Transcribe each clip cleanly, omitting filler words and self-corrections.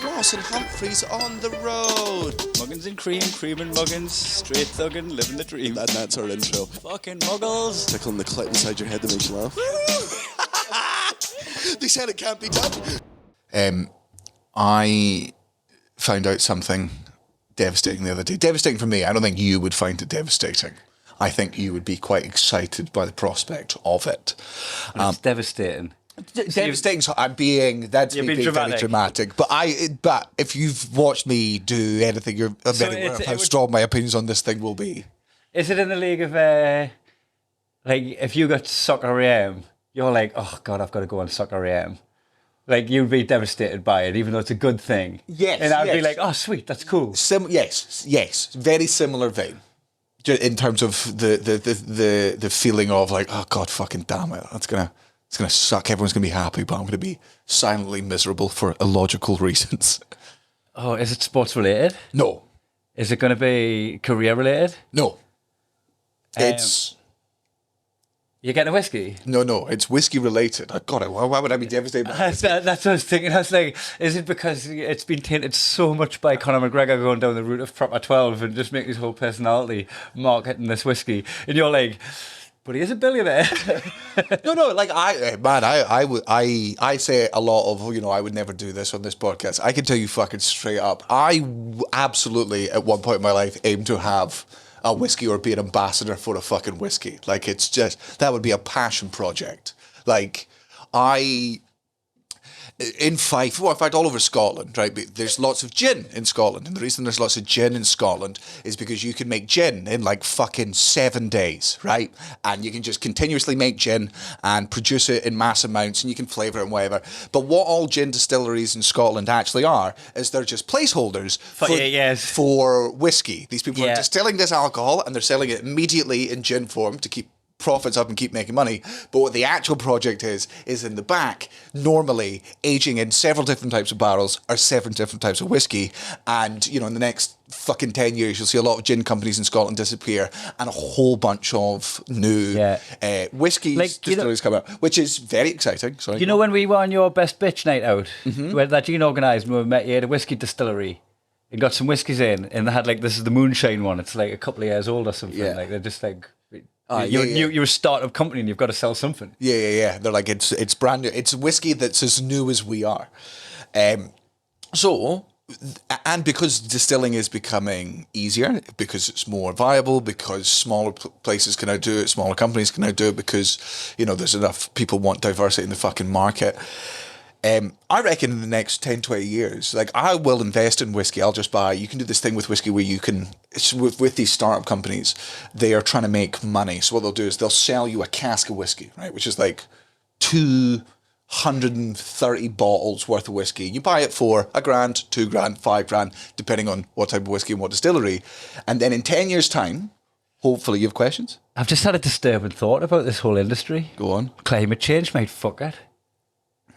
Sloss and Humphries on the road. Muggins and Cream, Cream and Muggins, straight thuggin', living the dream. And that's our intro. Fucking muggles. Tickling the clit inside your head that makes you laugh. They said it can't be done. I found out something devastating the other day. Devastating for me. I don't think you would find it devastating. I think you would be quite excited by the prospect of it. It's devastating. Devastating. So I'm being that's me being very dramatic. But if you've watched me do anything, you're aware of how strong my opinions on this thing will be. Is it in the league of like if you got soccer AM, you're like, oh god, I've got to go on soccer AM. Like you'd be devastated by it, even though it's a good thing. Yes, and I'd be like, oh sweet, that's cool. Yes, very similar vein. In terms of the feeling of like, oh god, fucking damn it, it's gonna suck. Everyone's gonna be happy, but I'm gonna be silently miserable for illogical reasons. Oh, is it sports related? No. Is it gonna be career related? No. It's. You getting a whiskey? No, it's whiskey related. God, why would I be devastated by that's what I was thinking. I was like, is it because it's been tainted so much by Conor McGregor going down the route of Proper 12 and just making his whole personality marketing this whiskey? And you're like, but he is a billionaire. No, like I say a lot of, I would never do this on this podcast. I can tell you fucking straight up, I absolutely at one point in my life aimed to have a whiskey or be an ambassador for a fucking whiskey. Like, it's just, that would be a passion project. Like, in Fife, well, in fact, all over Scotland, right? There's lots of gin in Scotland. And the reason there's lots of gin in Scotland is because you can make gin in like fucking 7 days, right? And you can just continuously make gin and produce it in mass amounts and you can flavour it and whatever. But what all gin distilleries in Scotland actually are is they're just placeholders for whiskey. These people are distilling this alcohol and they're selling it immediately in gin form to keep profits up and keep making money. But what the actual project is in the back, normally aging in several different types of barrels or several different types of whiskey. And, in the next fucking 10 years, you'll see a lot of gin companies in Scotland disappear and a whole bunch of new whiskey distilleries come out, which is very exciting. Sorry. You know when we were on your Best Bitch night out, where that Gene organised, when we met you at a whiskey distillery and got some whiskies in, and they had like, this is the moonshine one. It's like a couple of years old or something. Yeah. Like they're just like... You're a startup company and you've got to sell something. Yeah. They're like, it's brand new. It's whiskey that's as new as we are. So, and because distilling is becoming easier, because it's more viable, because smaller places can now do it, smaller companies can now do it, because, there's enough people want diversity in the fucking market. I reckon in the next 10, 20 years, like I will invest in whiskey. I'll just buy, you can do this thing with whiskey where you can, with these startup companies, they are trying to make money. So what they'll do is they'll sell you a cask of whiskey, right? Which is like 230 bottles worth of whiskey. You buy it for $1,000, $2,000, $5,000, depending on what type of whiskey and what distillery. And then in 10 years' time, hopefully you have questions. I've just had a disturbing thought about this whole industry. Go on. Climate change might fuck it.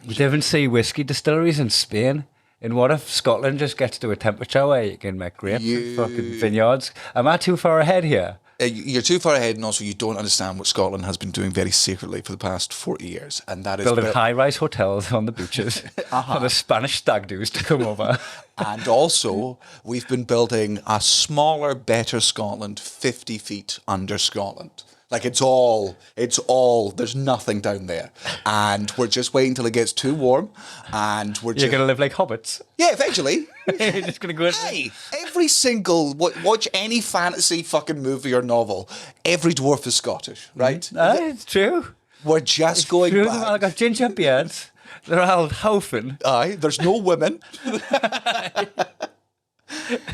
We don't see whiskey distilleries in Spain. And what if Scotland just gets to a temperature where you can make grapes and fucking vineyards? Am I too far ahead here? You're too far ahead, and also you don't understand what Scotland has been doing very secretly for the past 40 years. And that is building high-rise hotels on the beaches for the Spanish stag do's to come over. And also, we've been building a smaller, better Scotland 50 feet under Scotland. Like it's all, there's nothing down there. And we're just waiting till it gets too warm. And you're going to live like hobbits? Yeah, eventually. You're just going to go in. Hey, every single, watch any fantasy fucking movie or novel, every dwarf is Scottish, right? It's true. We're just going back. They've all got ginger beards. They're all houghing. Aye, there's no women. And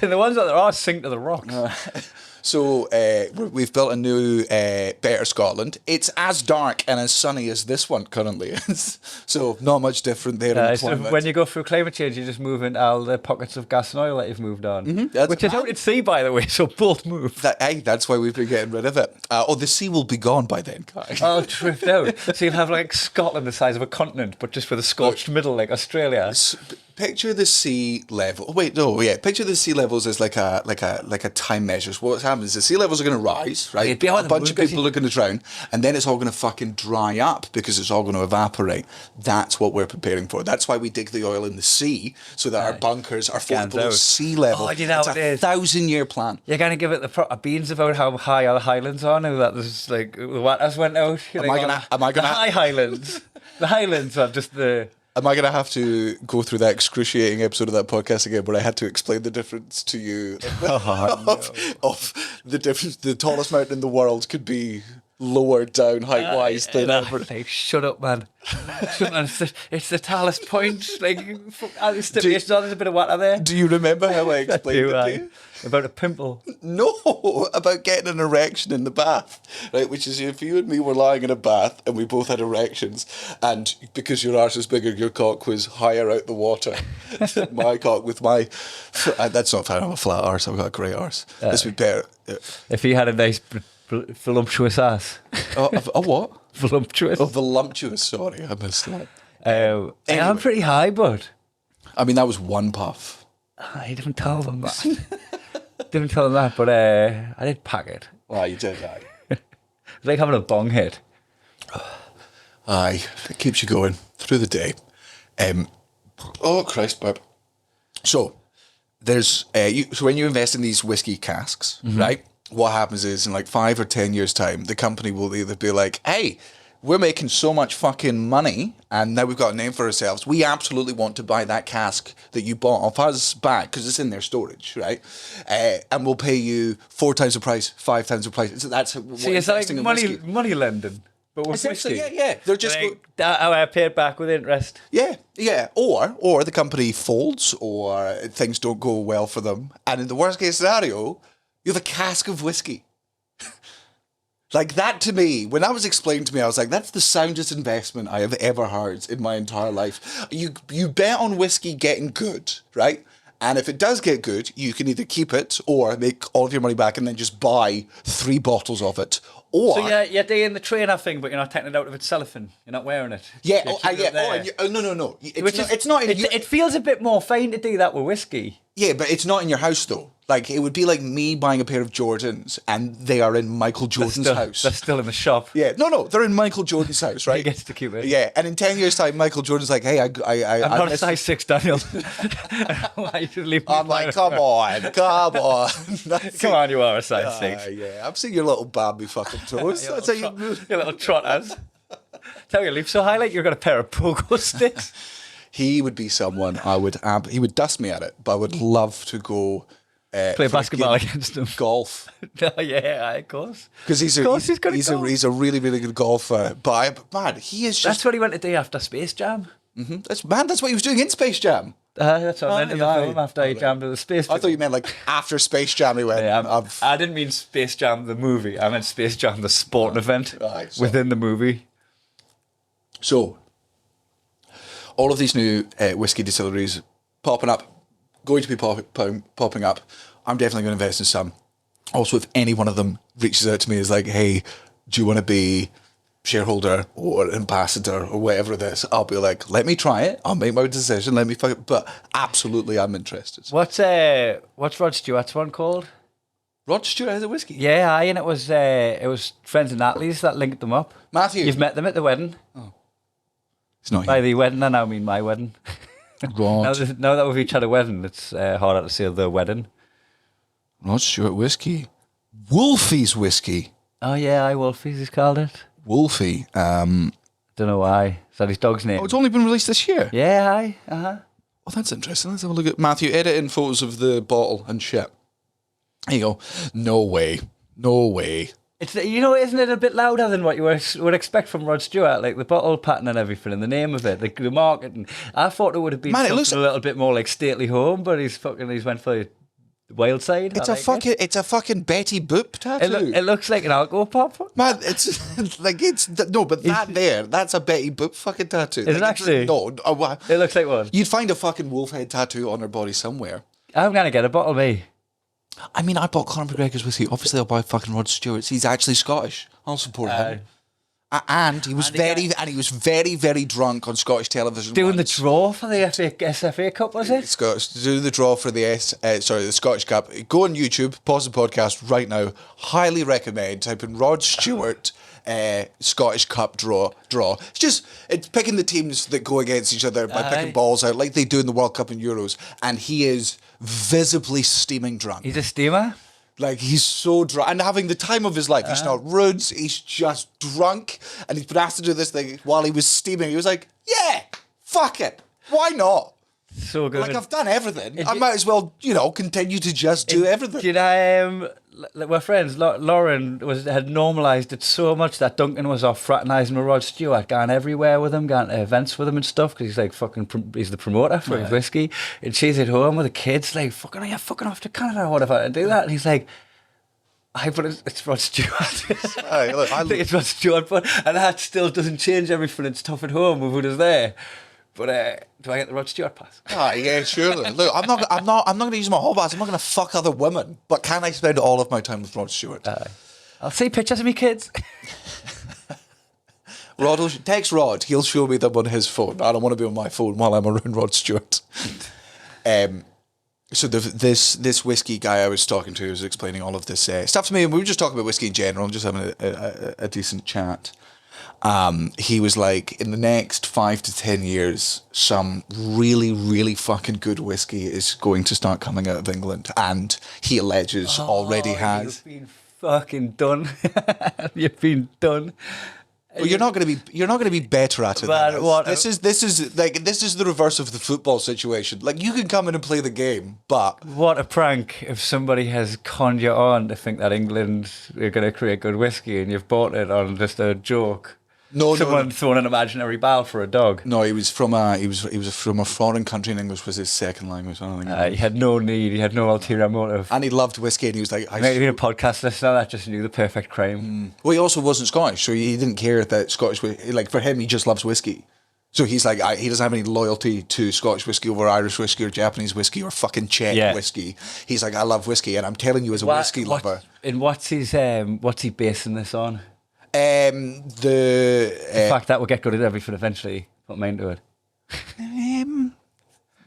the ones that there are sink to the rocks. So we've built a new, better Scotland. It's as dark and as sunny as this one currently is. So not much different there in the climate. So when you go through climate change, you just move into all the pockets of gas and oil that you've moved on. Which is out at sea, by the way, so both move. That's why we've been getting rid of it. The sea will be gone by then, Kai. Oh, drift out. So you'll have like Scotland the size of a continent, but just with a scorched middle like Australia. Picture the sea level. Oh, wait, no, yeah. Picture the sea levels as like a time measure. So what happens is the sea levels are going to rise, right? A bunch of people are going to drown, and then it's all going to fucking dry up because it's all going to evaporate. That's what we're preparing for. That's why we dig the oil in the sea so that our bunkers are floating below sea level. Oh, do you know it's what a it is? 1,000-year plan. You're going to give it the proper beans about how high our highlands are now that there's like the waters went out. Am I gonna the high highlands? The highlands are just the. Am I going to have to go through that excruciating episode of that podcast again where I had to explain the difference to you of the difference? The tallest mountain in the world could be lower down height-wise than ever. Like, shut up, man. It's the tallest point. Like, there's a bit of water there. Do you remember how I explained it to you? About a pimple. No, about getting an erection in the bath, right? Which is if you and me were lying in a bath and we both had erections, and because your arse was bigger, your cock was higher out the water. My cock with my... That's not fair, I'm a flat arse, I've got a great arse. This would be better. If he had a nice voluptuous ass. A what? Voluptuous. Oh, voluptuous, sorry, I missed that. Anyway. I'm pretty high, but... I mean, that was one puff. I didn't tell them that. Didn't tell them that, but I did pack it. Aye, you did, aye. It's like having a bong hit. Aye, it keeps you going through the day. Oh, Christ, Bob. So, there's so when you invest in these whiskey casks, right, what happens is in like 5 or 10 years' time, the company will either be like, hey, we're making so much fucking money and now we've got a name for ourselves. We absolutely want to buy that cask that you bought off us back because it's in their storage, right? And we'll pay you 4 times the price, 5 times the price. That's See, it's like money lending, but with whiskey. Yeah. They're just... I pay it back with interest. Yeah. Or the company folds or things don't go well for them. And in the worst case scenario, you have a cask of whiskey. Like that to me, when that was explained to me, I was like, that's the soundest investment I have ever heard in my entire life. You bet on whiskey getting good, right? And if it does get good, you can either keep it or make all of your money back and then just buy 3 bottles of it. Or so you're doing the trainer thing, but you're not taking it out of its cellophane. You're not wearing it. Yeah, no. It's not. It feels a bit more fine to do that with whiskey. Yeah, but it's not in your house though. Like it would be like me buying a pair of Jordans and they are in Michael Jordan's house. They're still in the shop. Yeah, no, they're in Michael Jordan's house, right? He gets to keep it. Yeah, and in 10 years' time, Michael Jordan's like, hey, I'm not a size 6, Daniel. Why should leave me I'm like, come on. Come on, you are a size 6. Yeah, I've seen your little Bambi fucking toes. That's how you move. Your little trotters. Tell you, leave so high like you've got a pair of pogo sticks. He would be someone he would dust me at it, but I would love to go play basketball against him. Golf. Yeah, of course. Because he's a really, really good golfer. But he is just... That's what he went to do after Space Jam. Mm-hmm. That's what he was doing in Space Jam. That's what I meant in the film after he jammed to the Space Jam. I thought you meant like after Space Jam he went. Yeah, I didn't mean Space Jam the movie. I meant Space Jam the sporting event within the movie. So, all of these new whiskey distilleries popping up, going to be popping up. I'm definitely going to invest in some. Also, if any one of them reaches out to me is like, hey, do you want to be shareholder or ambassador or whatever it is, I'll be like, let me try it. I'll make my decision. Let me fuck it. But absolutely, I'm interested. What's Rod Stewart's one called? Rod Stewart has a whiskey. Yeah, and it was friends of Natalie's that linked them up. Matthew, you've met them at the wedding. Oh, it's not by the wedding. I now mean my wedding. Rod. now that we've each had a wedding, it's harder to say the wedding. Rod Stewart whiskey, Wolfie's whiskey. Oh yeah, Wolfie's he's called it. Wolfie. Don't know why. Is that his dog's name? Oh, it's only been released this year. Yeah, Oh, that's interesting. Let's have a look at Matthew editing photos of the bottle and shit. There you go. No way. It's isn't it a bit louder than what you would expect from Rod Stewart? Like the bottle pattern and everything, and the name of it, the marketing. I thought it would have been a little bit more like Stately Home, but he's went for the wild side. It's a fucking Betty Boop tattoo. It looks like an alcohol pop. Man, it's like but that's a Betty Boop fucking tattoo. Is it actually? No. It looks like one. You'd find a fucking wolf head tattoo on her body somewhere. I'm gonna get a bottle, me. I mean, I bought Conor McGregor's whiskey. Obviously, I'll buy fucking Rod Stewart's. He's actually Scottish. I'll support him. And he was very, very drunk on Scottish television. Doing once. the draw for the SFA Cup, was it? Do the draw for the Scottish Cup. Go on YouTube, pause the podcast right now. Highly recommend. Type in Rod Stewart Scottish Cup draw. It's picking the teams that go against each other by picking balls out like they do in the World Cup and Euros. And he is visibly steaming drunk. He's a steamer. Like, he's so drunk and having the time of his life. He's not rude. He's just drunk. And he's been asked to do this thing while he was steaming. He was like, yeah, fuck it. Why not? So good. Like, I've done everything. I might as well, continue to just do everything. Did I, we're friends. Lauren had normalised it so much that Duncan was off fraternising with Rod Stewart, going everywhere with him, going to events with him and stuff, because he's like he's the promoter for his whiskey. And she's at home with the kids, like, are you fucking off to Canada or whatever to do that? And he's like, but it's Rod Stewart. I think it's Rod Stewart, and that still doesn't change everything. It's tough at home with who is there. But do I get the Rod Stewart pass? Yeah, surely. Look, I'm not going to use my hall pass. I'm not going to fuck other women. But can I spend all of my time with Rod Stewart? I'll see pictures of me kids. Text Rod. He'll show me them on his phone. I don't want to be on my phone while I'm around Rod Stewart. So this whiskey guy I was talking to was explaining all of this stuff to me, and we were just talking about whiskey in general, and just having a decent chat. He was like, in the next 5 to 10 years, some really, really fucking good whiskey is going to start coming out of England, and he alleges already has. You've been fucking done. You've been done. Well, you're not going to be better at it. Man, what? This is the reverse of the football situation. Like, you can come in and play the game, but what a prank if somebody has conned you on to think that England are going to create good whiskey and you've bought it on just a joke. Someone throwing an imaginary barrel for a dog. No, he was from a foreign country, and English was his second language. He had no need. He had no ulterior motive. And he loved whiskey, and he was like, maybe a podcast listener that just knew the perfect crime. Well, he also wasn't Scottish, so he didn't care that Scottish. Like, for him, he just loves whiskey. So he's like, he doesn't have any loyalty to Scottish whiskey over Irish whiskey or Japanese whiskey or fucking Czech whiskey. He's like, I love whiskey, and I'm telling you, as a whiskey lover. And what's he basing this on? The fact that we'll get good at everything eventually. Put my mind to it.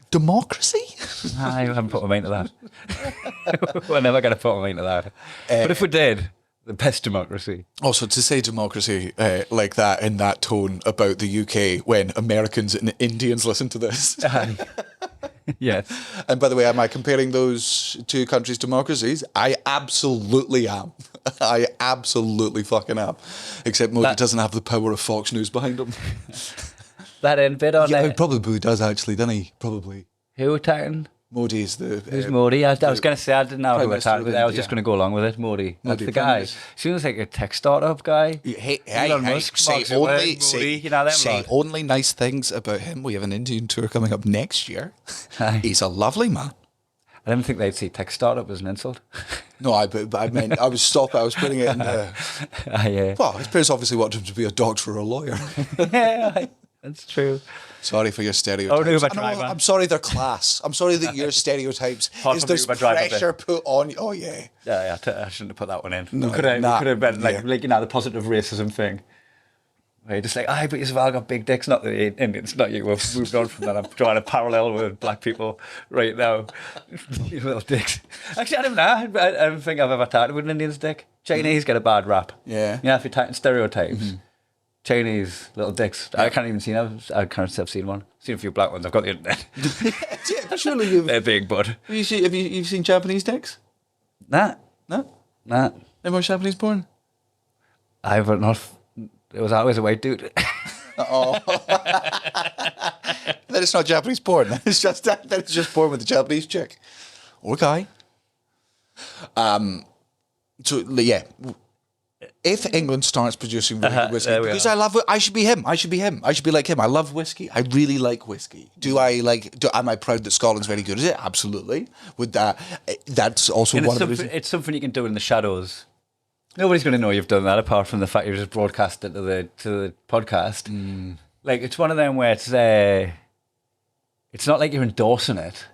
Democracy? I haven't put my mind to that. We're never going to put my mind to that. But if we did, the best democracy. Also, to say democracy like that in that tone about the UK when Americans and Indians listen to this. Yes. And by the way, am I comparing those two countries' democracies? I absolutely am. I absolutely fucking am. Except Modi doesn't have the power of Fox News behind him. That end bit on he probably does, actually, doesn't he? Probably. Who attacking? Modi is the... Who's Modi? I was going to say, I didn't know who attacked, but I was just going to go along with it. Modi. That's the guy. Seems like a tech startup guy. Elon Musk, say only nice things about him. We have an Indian tour coming up next year. He's a lovely man. I didn't think they'd see tech startup as an insult. No, I meant I was putting it in. Well, his parents obviously wanted him to be a doctor or a lawyer. Yeah, that's true. Sorry for your stereotypes. I'm sorry they're class. I'm sorry that your stereotypes is there's pressure put on you. Oh yeah. Yeah, I shouldn't have put that one in. No, could have been like the positive racism thing. Where you're just like, but you've all got big dicks, not the Indians, not you. We've moved on from that. I'm drawing a parallel with black people right now. You little dicks. Actually, I don't know. I don't think I've ever talked with an Indian's dick. Chinese get a bad rap. Yeah. You know, if you're talking stereotypes. Chinese little dicks. I can't even see them. I can't have seen one. I've seen a few black ones. I've got the internet. Yeah, but surely you've... They're big, bud. Have you seen Japanese dicks? Nah. No? Nah. Never watched Japanese porn? I've not... It was always a white dude. Oh. Then it's not Japanese porn. Then it's just porn with a Japanese chick. Or guy. So, yeah... If England starts producing really good whiskey, because I should be him. I should be like him. I love whiskey. I really like whiskey. Am I proud that Scotland's very good at it? Absolutely. That's also one of the reasons. It's something you can do in the shadows. Nobody's going to know you've done that apart from the fact you just broadcast it to the podcast. Like, it's one of them where it's not like you're endorsing it.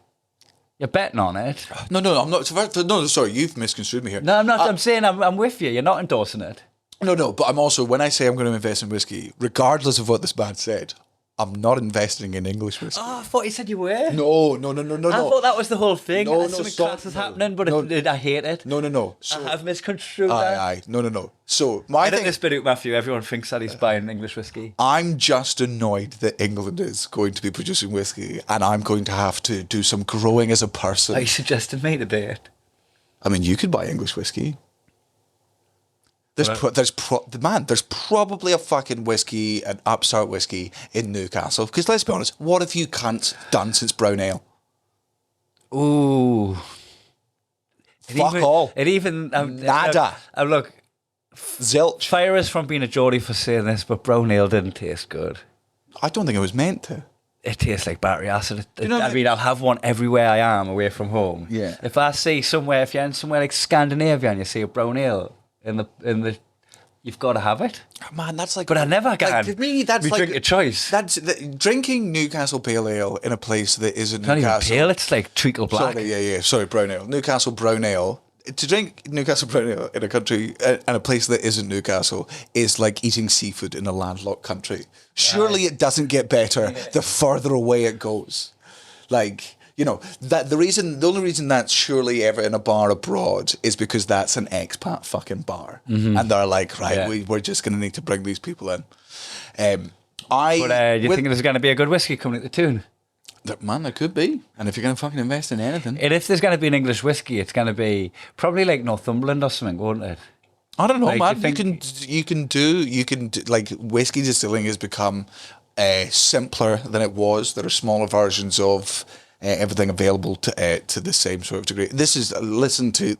You're betting on it. No, I'm not. No, sorry, you've misconstrued me here. No, I'm not. I'm saying I'm with you. You're not endorsing it. No, but I'm also, when I say I'm going to invest in whiskey, regardless of what this man said, I'm not investing in English whiskey. Oh, I thought you said you were. No. I thought that was the whole thing. No, Something stop. class is happening, but No. I hate it. No. I have misconstrued that. Aye. No. So, my Edit thing, this bit out, Matthew. Everyone thinks that he's buying English whiskey. I'm just annoyed that England is going to be producing whiskey, and I'm going to have to do some growing as a person. Are you suggesting me to do it? I mean, you could buy English whiskey. There's probably a fucking whiskey, an upstart whiskey in Newcastle. Because let's be honest, what have you cunts done since brown ale? Ooh. Fuck all. Nada. Look, Zilch. fire us from being a Geordie for saying this, but brown ale didn't taste good. I don't think it was meant to. It tastes like battery acid. I I'll have one everywhere I am away from home. Yeah. If I see if you're in somewhere like Scandinavia and you see a brown ale in the, you've got to have it. Man, that's like. But I never can. Like, to me, that's we like drink a choice. Drinking Newcastle Pale Ale in a place that isn't It's not even Newcastle. pale. It's like treacle black. Sorry, brown ale. Newcastle brown ale. To drink Newcastle brown ale in a country and a place that isn't Newcastle is like eating seafood in a landlocked country. Surely it doesn't get better the further away it goes. Like, you know, that the only reason that's surely ever in a bar abroad is because that's an expat fucking bar, and they're like, right, we're just going to need to bring these people in. Do you think there's going to be a good whiskey coming at the tune? Man, there could be. And if you're going to fucking invest in anything. And if there's going to be an English whiskey, it's going to be probably like Northumberland or something, won't it? I don't know, Like, man. You can do like whiskey distilling has become simpler than it was. There are smaller versions of everything available to the same sort of degree. Listen to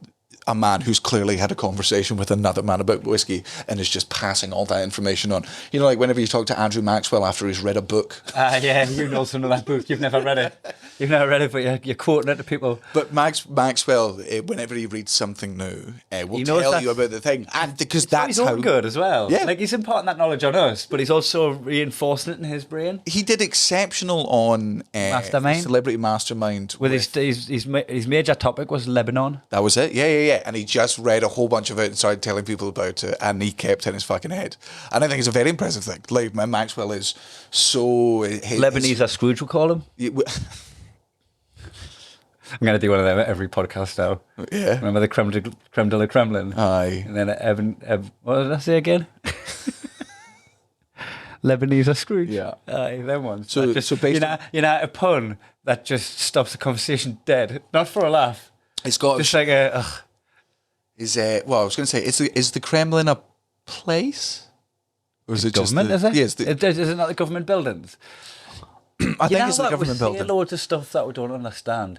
a man who's clearly had a conversation with another man about whiskey and is just passing all that information on. You know, like whenever you talk to Andrew Maxwell after he's read a book. Yeah, you know some of that book. You've never read it. But you're quoting it to people. But Maxwell, whenever he reads something new, will tell you about the thing. And because that's he's good as well. Yeah. Like he's imparting that knowledge on us, but he's also reinforcing it in his brain. He did exceptional on Mastermind? Celebrity Mastermind. With his major topic was Lebanon. That was it. Yeah. And he just read a whole bunch of it and started telling people about it, and he kept it in his fucking head. And I think it's a very impressive thing. Like, Maxwell is so... Lebanese Scrooge, we call him. I'm going to do one of them at every podcast now. Yeah. Remember the creme de la Kremlin? Aye. And then Evan, what did I say again? Lebanese Scrooge. Yeah. Aye, them ones. So based a pun that just stops the conversation dead. Not for a laugh. It's got... Just like a... Ugh. I was going to say, is the Kremlin a place? Or is it government, just... is it? Yes. Is it not the government buildings? I think it's the government building. We say loads of stuff that we don't understand.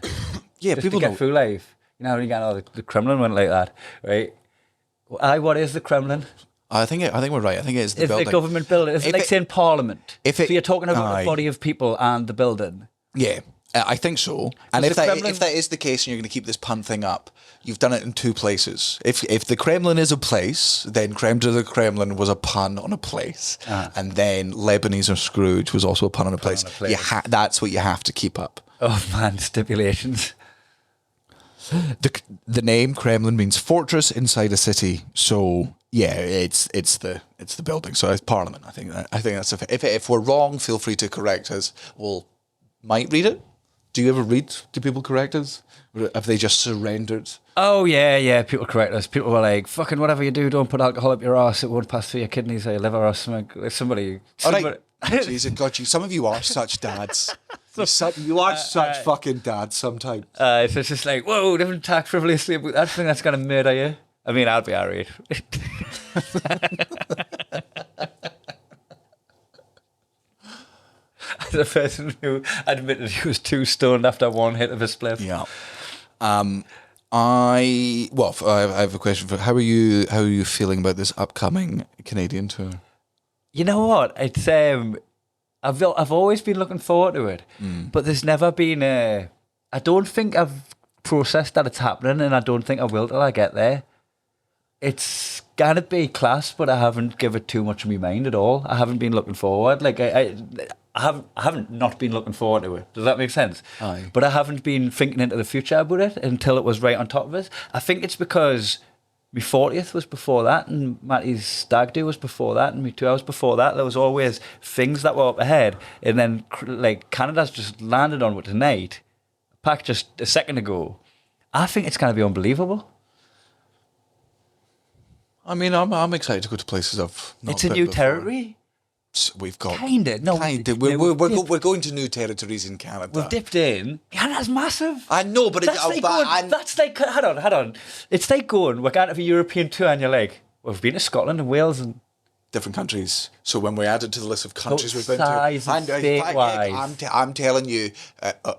Yeah, just people to get know. through life. You know, when you go, the Kremlin went like that, right? What is the Kremlin? I think we're right. I think it is the building. It's the government building. It's like saying Parliament. So you're talking about a body of people and the building. Yeah, I think so. And if that is the case, and you're going to keep this pun thing up, you've done it in two places. If the Kremlin is a place, then Creme de la Kremlin was a pun on a place, and then Leboneezer Scrooge was also a pun on a place. That's what you have to keep up. Oh man, stipulations. The name Kremlin means fortress inside a city. So yeah, it's the building. So it's Parliament. I think that's if we're wrong, feel free to correct us. We'll might read it. Do you ever read? Do people correct us? Or have they just surrendered? Oh yeah. People correct us. People were like, "Fucking whatever you do, don't put alcohol up your arse. It won't pass through your kidneys or your liver or something." Somebody. All right. Jesus, God, some of you are such dads. You are such fucking dads sometimes. So it's just like, whoa, different talk frivolously about that thing that's going to murder you. I mean, I'll be alright. As a person who admitted he was too stoned after one hit of a spliff. Yeah. I have a question for how are you feeling about this upcoming Canadian tour? You know what? It's I've always been looking forward to it, but there's never been I don't think I've processed that it's happening, and I don't think I will till I get there. It's gonna be class, but I haven't given it too much of my mind at all. I haven't been looking forward. Like I haven't not been looking forward to it. Does that make sense? Aye. But I haven't been thinking into the future about it until it was right on top of us. I think it's because my 40th was before that, and Matty's stag do was before that, and my 2 hours before that. There was always things that were up ahead, and then like Canada's just landed on what tonight, packed just a second ago. I think it's going to be unbelievable. I mean, I'm excited to go to places I've not It's a been new before. territory. We've got Kinda. No, kinda. We're going to new territories in Canada. We've dipped in. Canada's massive. I know, but That's like going, that's like, hold on. It's like going, we're going to a European tour and you're like, we've been to Scotland and Wales and different countries. So when we add it to the list of countries we've been size to, and state-wise. I'm telling you,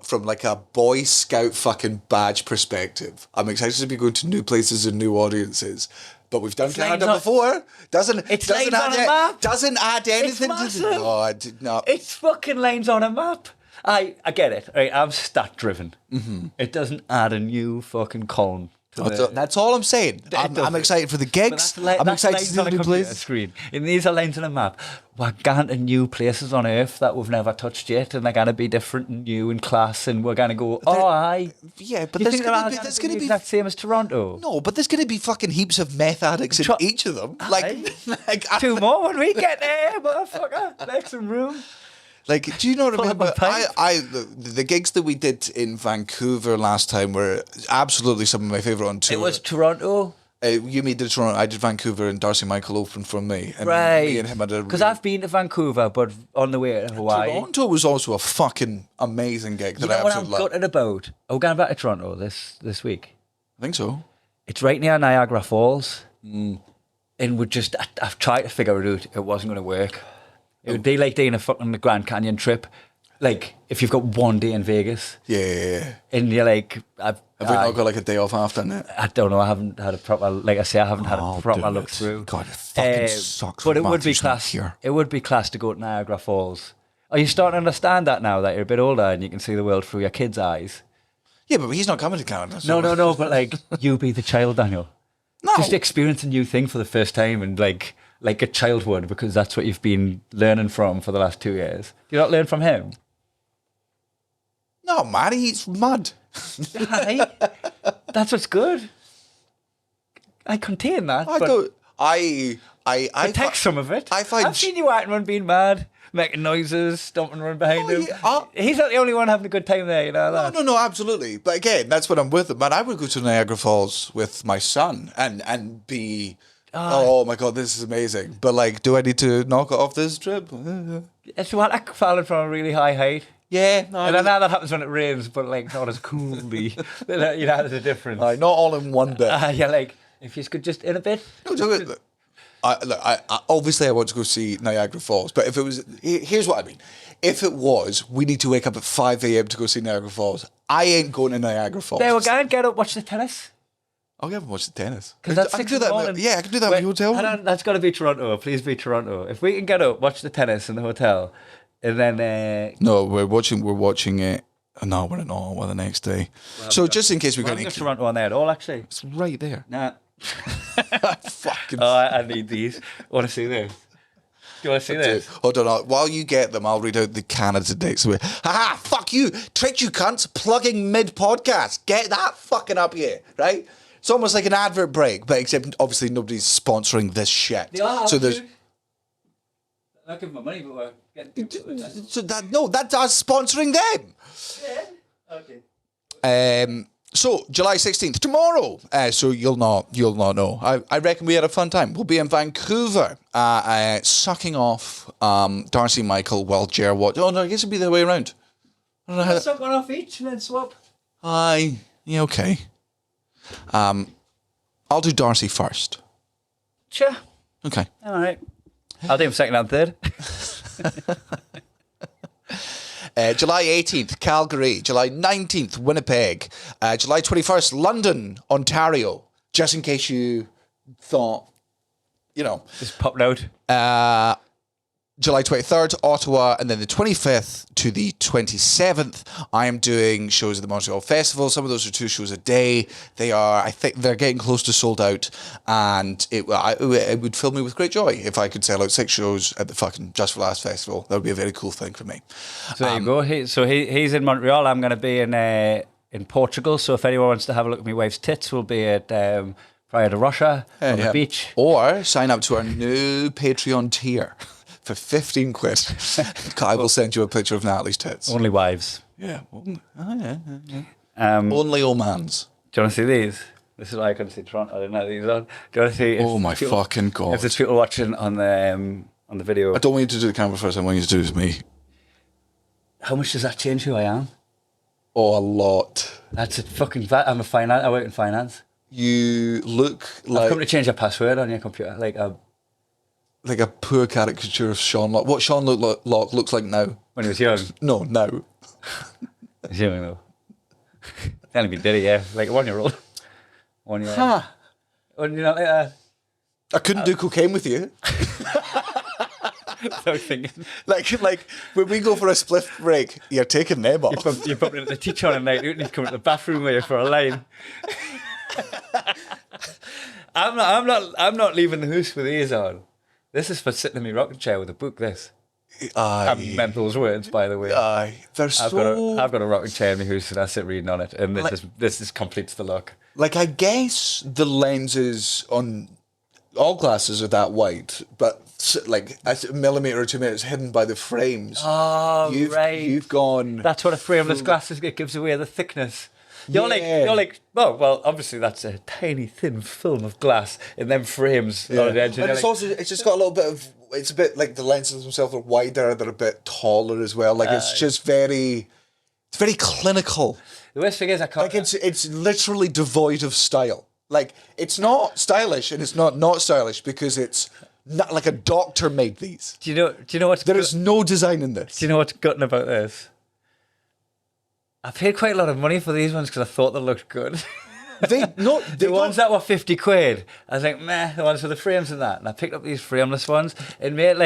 from like a Boy Scout fucking badge perspective, I'm excited to be going to new places and new audiences. But we've done Canada before. Doesn't add anything to the. No, I did not. It's fucking lanes on a map. I get it. Right, I'm stat driven. Mm-hmm. It doesn't add a new fucking column. That's all I'm saying. I'm excited for the gigs. I'm excited to see the new places. Screen. And these are lines on a map. We're going to new places on Earth that we've never touched yet, and they're going to be different and new in class. And we're going to go, yeah, but there's going to be the exact same as Toronto. No, but there's going to be fucking heaps of meth addicts in each of them. Like 2 more when we get there, motherfucker. Make some room. Like, do you know what I mean? But the gigs that we did in Vancouver last time were absolutely some of my favourite on tour. It was Toronto. You did Toronto, I did Vancouver, and Darcy Michael opened from me. And right. Me and him had a... Because I've been to Vancouver, but on the way to Hawaii. Toronto was also a fucking amazing gig that I absolutely loved. What I'm gutted about? We're going back to Toronto this week. I think so. It's right near Niagara Falls. Mm. And I've tried to figure it out. It wasn't going to work. It would be like doing a fucking Grand Canyon trip. Like, if you've got 1 day in Vegas. Yeah. And you're like... Have we not got like a day off after that? I don't know. I haven't had a proper... Like I say, I haven't had a proper look through. God, it fucking sucks. But it would be class. Here. It would be class to go to Niagara Falls. Are you starting to understand that now, that you're a bit older and you can see the world through your kids' eyes? Yeah, but he's not coming to Canada. So. No. But like, you be the child, Daniel. No. Just experience a new thing for the first time and like a child would, because that's what you've been learning from for the last 2 years. Do you not learn from him? No, man, he's mad. Aye. That's what's good. I contain that. I take some of it. I've seen you out and run being mad, making noises, stomping around behind him. He's not the only one having a good time there, you know that? No, absolutely. But again, that's what I'm with him. Man, I would go to Niagara Falls with my son and be... Oh my God, this is amazing. But like, do I need to knock it off this trip? It's what I fallen from a really high height. Yeah. No, and I know that happens when it rains, but like not as coolly. You know, there's a difference. Not all in one bit. You're like, if you could just in a bit. No, do it. I obviously I want to go see Niagara Falls, but if it was, here's what I mean. If it was, we need to wake up at 5 a.m. to go see Niagara Falls. I ain't going to Niagara Falls. There we go. Get up, watch the tennis. Oh, you haven't watched the tennis. Because that's 6 in the morning. Yeah, I can do that in the hotel. That's got to be Toronto. Please be Toronto. If we can get up, watch the tennis in the hotel, and then... No, we're watching it. No, we're not. We're the next day. So just in case we got any... Toronto on there at all, actually. It's right there. Nah. Fucking... I need these. I want to see this. Do you want to see this? Hold on. While you get them, I'll read out the Canada dates. Haha, fuck you. Tricked you cunts. Plugging mid-podcast. Get that fucking up here, right? It's almost like an advert break, but except obviously nobody's sponsoring this shit. So there's... I'm not giving my money, but we're getting... That's us sponsoring them. Yeah. Okay. So July 16th, tomorrow. So you'll not know. I reckon we had a fun time. We'll be in Vancouver, sucking off Darcy Michael while Jer watch. Oh no, I guess it'll be the other way around. I don't know how. Suck one off each and then swap. Yeah, okay. I'll do Darcy first. Sure. Okay. All right. I'll do him second and third. July 18th, Calgary. July 19th, Winnipeg. July 21st, London, Ontario. Just in case you thought, Just popped out. July 23rd, Ottawa, and then the 25th to the 27th, I am doing shows at the Montreal Festival. Some of those are 2 shows a day. I think they're getting close to sold out, and it would fill me with great joy if I could sell out 6 shows at the fucking Just for Laughs Festival. That would be a very cool thing for me. So there you go. He's in Montreal. I'm going to be in Portugal. So if anyone wants to have a look at my wife's tits, we'll be at prior to Russia on the beach. Or sign up to our new Patreon tier for 15 quid. I will send you a picture of Natalie's tits. Only wives. Yeah. Only old mans. Do you want to see these? This is why I couldn't see Toronto. I didn't have these on. Do you want to see? Oh my fucking God. If there's people watching on the video. I don't want you to do the camera first. I want you to do it with me. How much does that change who I am? Oh, a lot. That's a fucking... I work in finance. You look like... I've come to change a password on your computer. Like a poor caricature of Sean Locke. What Sean Locke looks like now. When he was young. No, now. He's young though. Can't be did it, yeah. Like a 1-year-old. 1-year-old. Huh. When you're not like that. I couldn't do cocaine with you. I was thinking. Like when we go for a spliff break, you're taking them off. You're bumping into the teacher on a night out and he's coming to the bathroom with you for a line. I'm not leaving the house with these on. This is for sitting in my rocking chair with a book, this. I meant those words, by the way. I've got a rocking chair in my house and I sit reading on it, and this completes the look. Like, I guess the lenses on all glasses are that wide, but like a millimetre or 2 minutes hidden by the frames. Oh, right. You've gone... That's what a frameless glass is. It gives away the thickness. You're like, well, obviously that's a tiny thin film of glass in them frames on the edge. And it's just got a little bit of... It's a bit like the lenses themselves are wider, they're a bit taller as well. Like, it's just very... It's very clinical. The worst thing is I can't... Like, it's literally devoid of style. Like, it's not stylish and it's not stylish because it's not like a doctor made these. Do you know what's... There is no design in this. Do you know what's gutting about this? I paid quite a lot of money for these ones because I thought they looked good. The ones that were 50 quid, I was like, meh, the ones with the frames and that. And I picked up these frameless ones. It made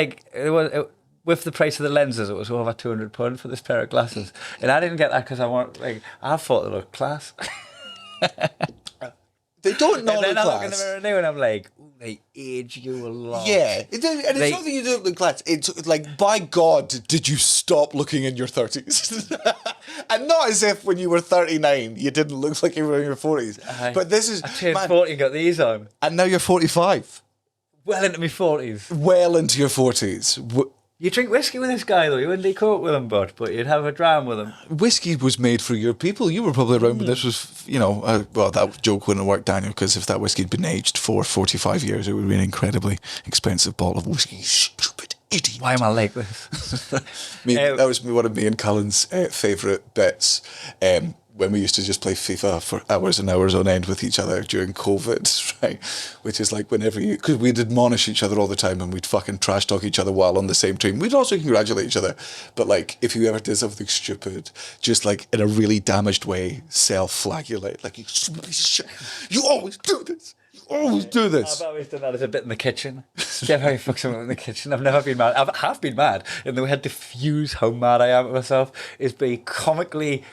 with the price of the lenses, it was over £200 for this pair of glasses. And I didn't get that because I thought they looked class. They don't know the class. And then I look in the class. mirror now and I'm like, ooh, they age you a lot. Yeah, and it's not that you don't look class. It's like, by God, did you stop looking in your 30s? And not as if when you were 39, you didn't look like you were in your 40s. But this is... I turned 40 and got these on. And now you're 45. Well into my 40s. Well into your 40s. You drink whiskey with this guy, though. You wouldn't coke with him, but you'd have a dram with him. Whiskey was made for your people. You were probably around when this was, well, that joke wouldn't work, Daniel, because if that whiskey had been aged for 45 years, it would be an incredibly expensive bottle of whiskey. You stupid idiot. Why am I like this? That was one of me and Cullen's favourite bits. When we used to just play FIFA for hours and hours on end with each other during COVID, right? Which is like because we'd admonish each other all the time and we'd fucking trash talk each other while on the same team. We'd also congratulate each other. But like, if you ever did something stupid, just like in a really damaged way, self-flagellate. Like, you stupid piece of shit. You always do this. You always do this. I've always done that as a bit in the kitchen. Get how you fuck someone in the kitchen. I've never been mad. I have been mad. And the way I diffuse how mad I am at myself is be comically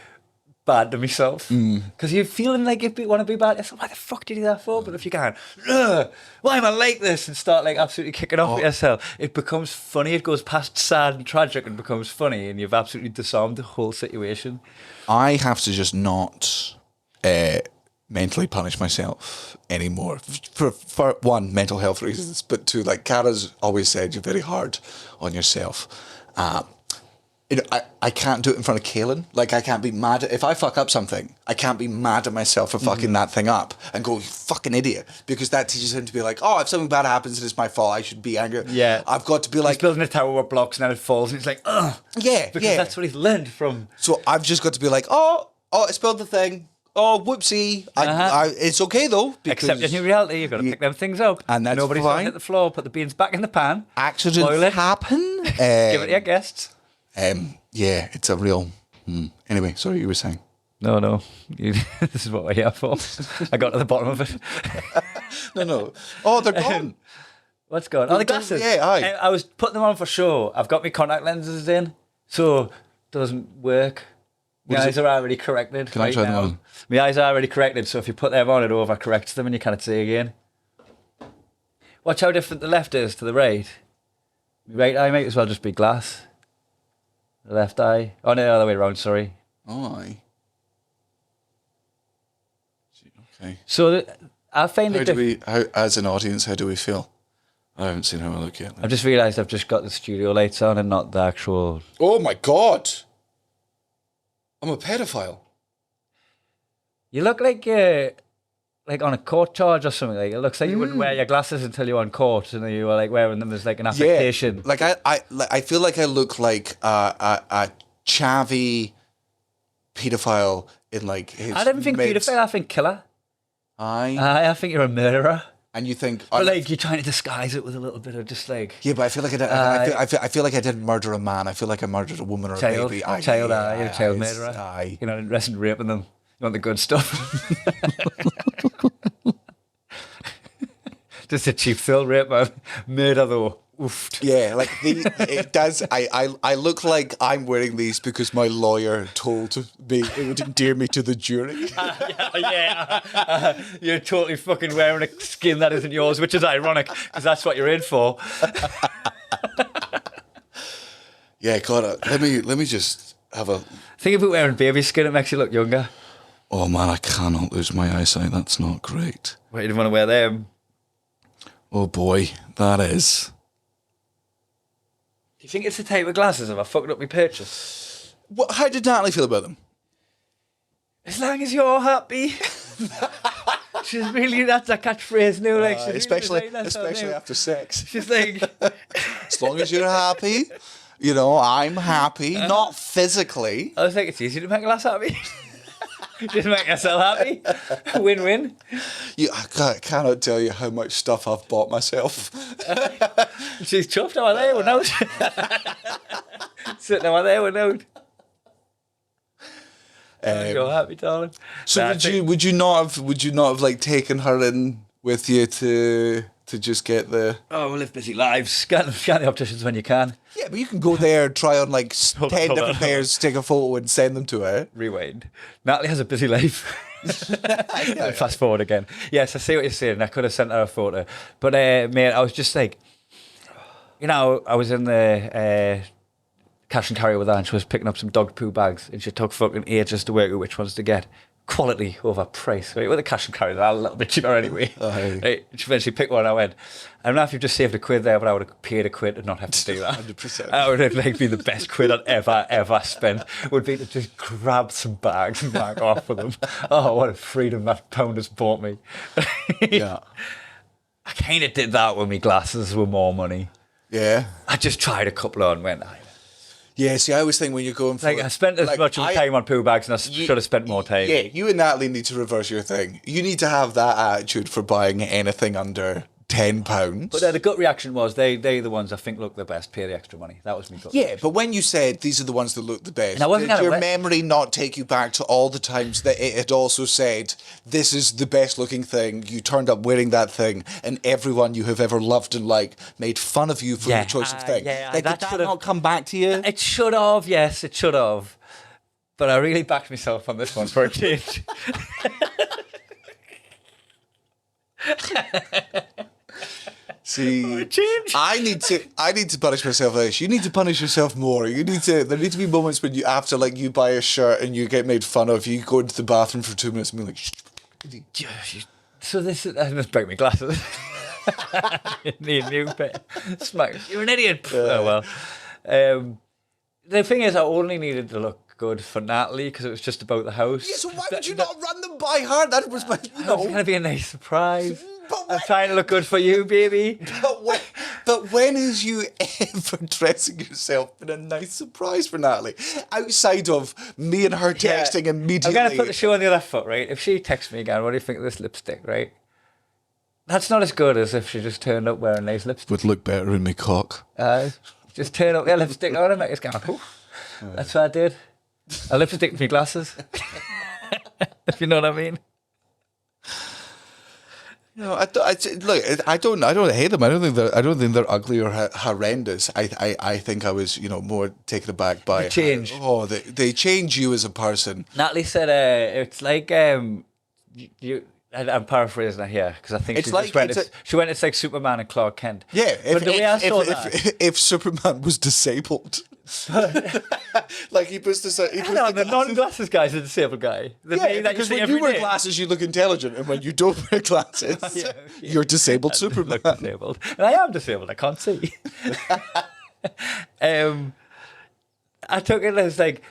bad to myself, because you're feeling like you want to be bad. It's like, why the fuck did you do that for? But if you can't, why am I like this, and start like absolutely kicking off at yourself, it becomes funny. It goes past sad and tragic and becomes funny, and you've absolutely disarmed the whole situation. I have to just not mentally punish myself anymore for one, mental health reasons, but two, like Kara's always said, you're very hard on yourself. I can't do it in front of Kaelin. Like, I can't be mad if I fuck up something. I can't be mad at myself for fucking that thing up and go, you fucking idiot, because that teaches him to be like, oh, if something bad happens and it's my fault, I should be angry. Yeah, I've got to be like, he's building a tower with blocks and then it falls and he's like, ugh. Yeah, because that's what he's learned from. So I've just got to be like, oh, I spilled the thing. Oh, whoopsie. It's okay though. Except in your reality, you've got to pick them things up. And that's nobody's going to hit the floor, put the beans back in the pan. Accidents happen. Give it to your guests. Yeah, it's a real... Anyway, sorry, you were saying. No. This is what we're here for. I got to the bottom of it. No. Oh, they're gone. What's going on? Oh, the glasses. Yeah, aye. I was putting them on for show. I've got my contact lenses in, so it doesn't work. My eyes are already corrected. Can I try them on? My eyes are already corrected, so if you put them on, it overcorrects them and you can't see again. Watch how different the left is to the right. My right eye might as well just be glass. The left eye. Oh, no, the other way around, sorry. Oh, aye. Okay. So I find it. How, as an audience, how do we feel? I haven't seen how I look yet. I've just realised I've just got the studio lights on and not the actual. Oh my God! I'm a pedophile. You look like like on a court charge or something. Like it looks like you wouldn't wear your glasses until you're on court, and then you were like wearing them as like an affectation. Yeah, like I feel like I look like a chavvy pedophile in like his. I don't think pedophile. I think killer. I think you're a murderer. And you think, but like you're trying to disguise it with a little bit of just like. Yeah, but I feel like I feel like I didn't murder a man. I feel like I murdered a woman or a baby. You're a child murderer. You're not interested in raping them. You want the good stuff. Just a cheap thrill rape, man. Murder though. Oof. Yeah, like it does. I look like I'm wearing these because my lawyer told me it would endear me to the jury. You're totally fucking wearing a skin that isn't yours, which is ironic because that's what you're in for. Yeah, God, let me just have a think about wearing baby skin. It makes you look younger. Oh man, I cannot lose my eyesight. That's not great. Wait, you didn't want to wear them? Oh boy, that is. Do you think it's the type of glasses have I fucked up my purchase? How did Natalie feel about them? As long as you're happy. She's really, that's a catchphrase now. Like, especially after sex. She's like... As long as you're happy, I'm happy. Not physically. I was like, it's easy to make a lass happy. Just make yourself happy. Win-win. I cannot tell you how much stuff I've bought myself. She's chuffed over there with note. Sitting over there with note. You're happy, darling. So would you not have like taken her in with you to just get the... Oh, we live busy lives. Scan the opticians when you can. Yeah, but you can go there, try on like 10 different pairs, take a photo and send them to her. Rewind. Natalie has a busy life. Fast forward again. Yes, I see what you're saying. I could have sent her a photo. But, mate, I was just like... I was in the cash and carry with her and she was picking up some dog poo bags and she took fucking ages to work out which ones to get. Quality over price. Right? With the cash and carry, they're a little bit cheaper anyway. Right? She eventually picked one. I went, I don't know if you've just saved £1 there, but I would have paid £1 to not have to do that. 100%. That would have like been the best quid I'd ever spent. Would be to just grab some bags and back off with them. Oh, what a freedom that pound has bought me. Yeah. I kind of did that when my glasses were more money. Yeah. I just tried a couple on and went, yeah, see, I always think when you're going for... Like, I spent as much time on poo bags and I should have spent more time. Yeah, you and Natalie need to reverse your thing. You need to have that attitude for buying anything under £10. But the gut reaction was, they're the ones I think look the best, pay the extra money. That was me gut reaction. But when you said these are the ones that look the best, did your memory not take you back to all the times that it had also said, this is the best looking thing, you turned up wearing that thing, and everyone you have ever loved and liked made fun of you for your choice of thing. Did that not come back to you? It should have, yes, it should have. But I really backed myself on this one for a change. See, I need to punish myself less. You need to punish yourself more. There need to be moments when you, after like you buy a shirt and you get made fun of, you go into the bathroom for 2 minutes and be like, shh. So this is, I must break my glasses. New bit. Smack. You're an idiot. Oh well. The thing is, I only needed to look good for Natalie because it was just about the house. Yeah, so why would you not run them by her? That was my... It's going to be a nice surprise. I'm trying to look good for you, baby. But when has you ever dressing yourself been a nice surprise for Natalie? Outside of me and her texting immediately. I'm going to put the shoe on the other foot, right? If she texts me again, what do you think of this lipstick, right? That's not as good as if she just turned up wearing nice lipstick. Would look better in me cock. Just turn up, lipstick on and make us go, oof. That's what I did. I lipstick with my glasses. If you know what I mean. No, I don't hate them. I don't think they're ugly or horrendous. I think I was, more taken aback by the change. They change you as a person. Natalie said, it's like you I'm paraphrasing her here because I think It's she like- just went. it's She went. It's like Superman and Clark Kent. Yeah, but the way I saw that, if Superman was disabled, like he puts this, he puts hang on, the the non-glasses guy's a disabled guy. The Yeah, name that because see when every you wear day. glasses, you look intelligent, and when you don't wear glasses, Yeah. you're disabled I Superman. look disabled, and I am disabled. I can't see. I took it as like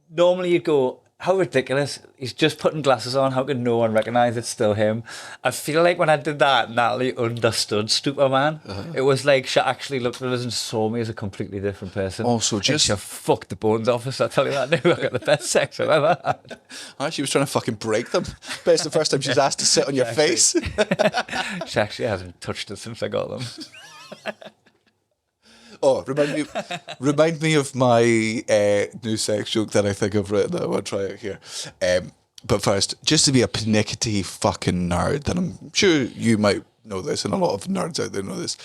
normally you'd go, how ridiculous! He's just putting glasses on. How can no one recognise it's still him? I feel like when I did that, Natalie understood Superman. It was like she actually looked at us and saw me as a completely different person. Also, And just- she fucked the bones off us. I tell you that now. I got the best sex I've ever had. She was trying to fucking break them. But it's the first time she's asked to sit on your face. She actually hasn't touched it since I got them. Oh, remind me of my new sex joke that I think I've written that I want to try out here. But first, just to be a pernickety fucking nerd, and I'm sure you might know this, and a lot of nerds out there know this.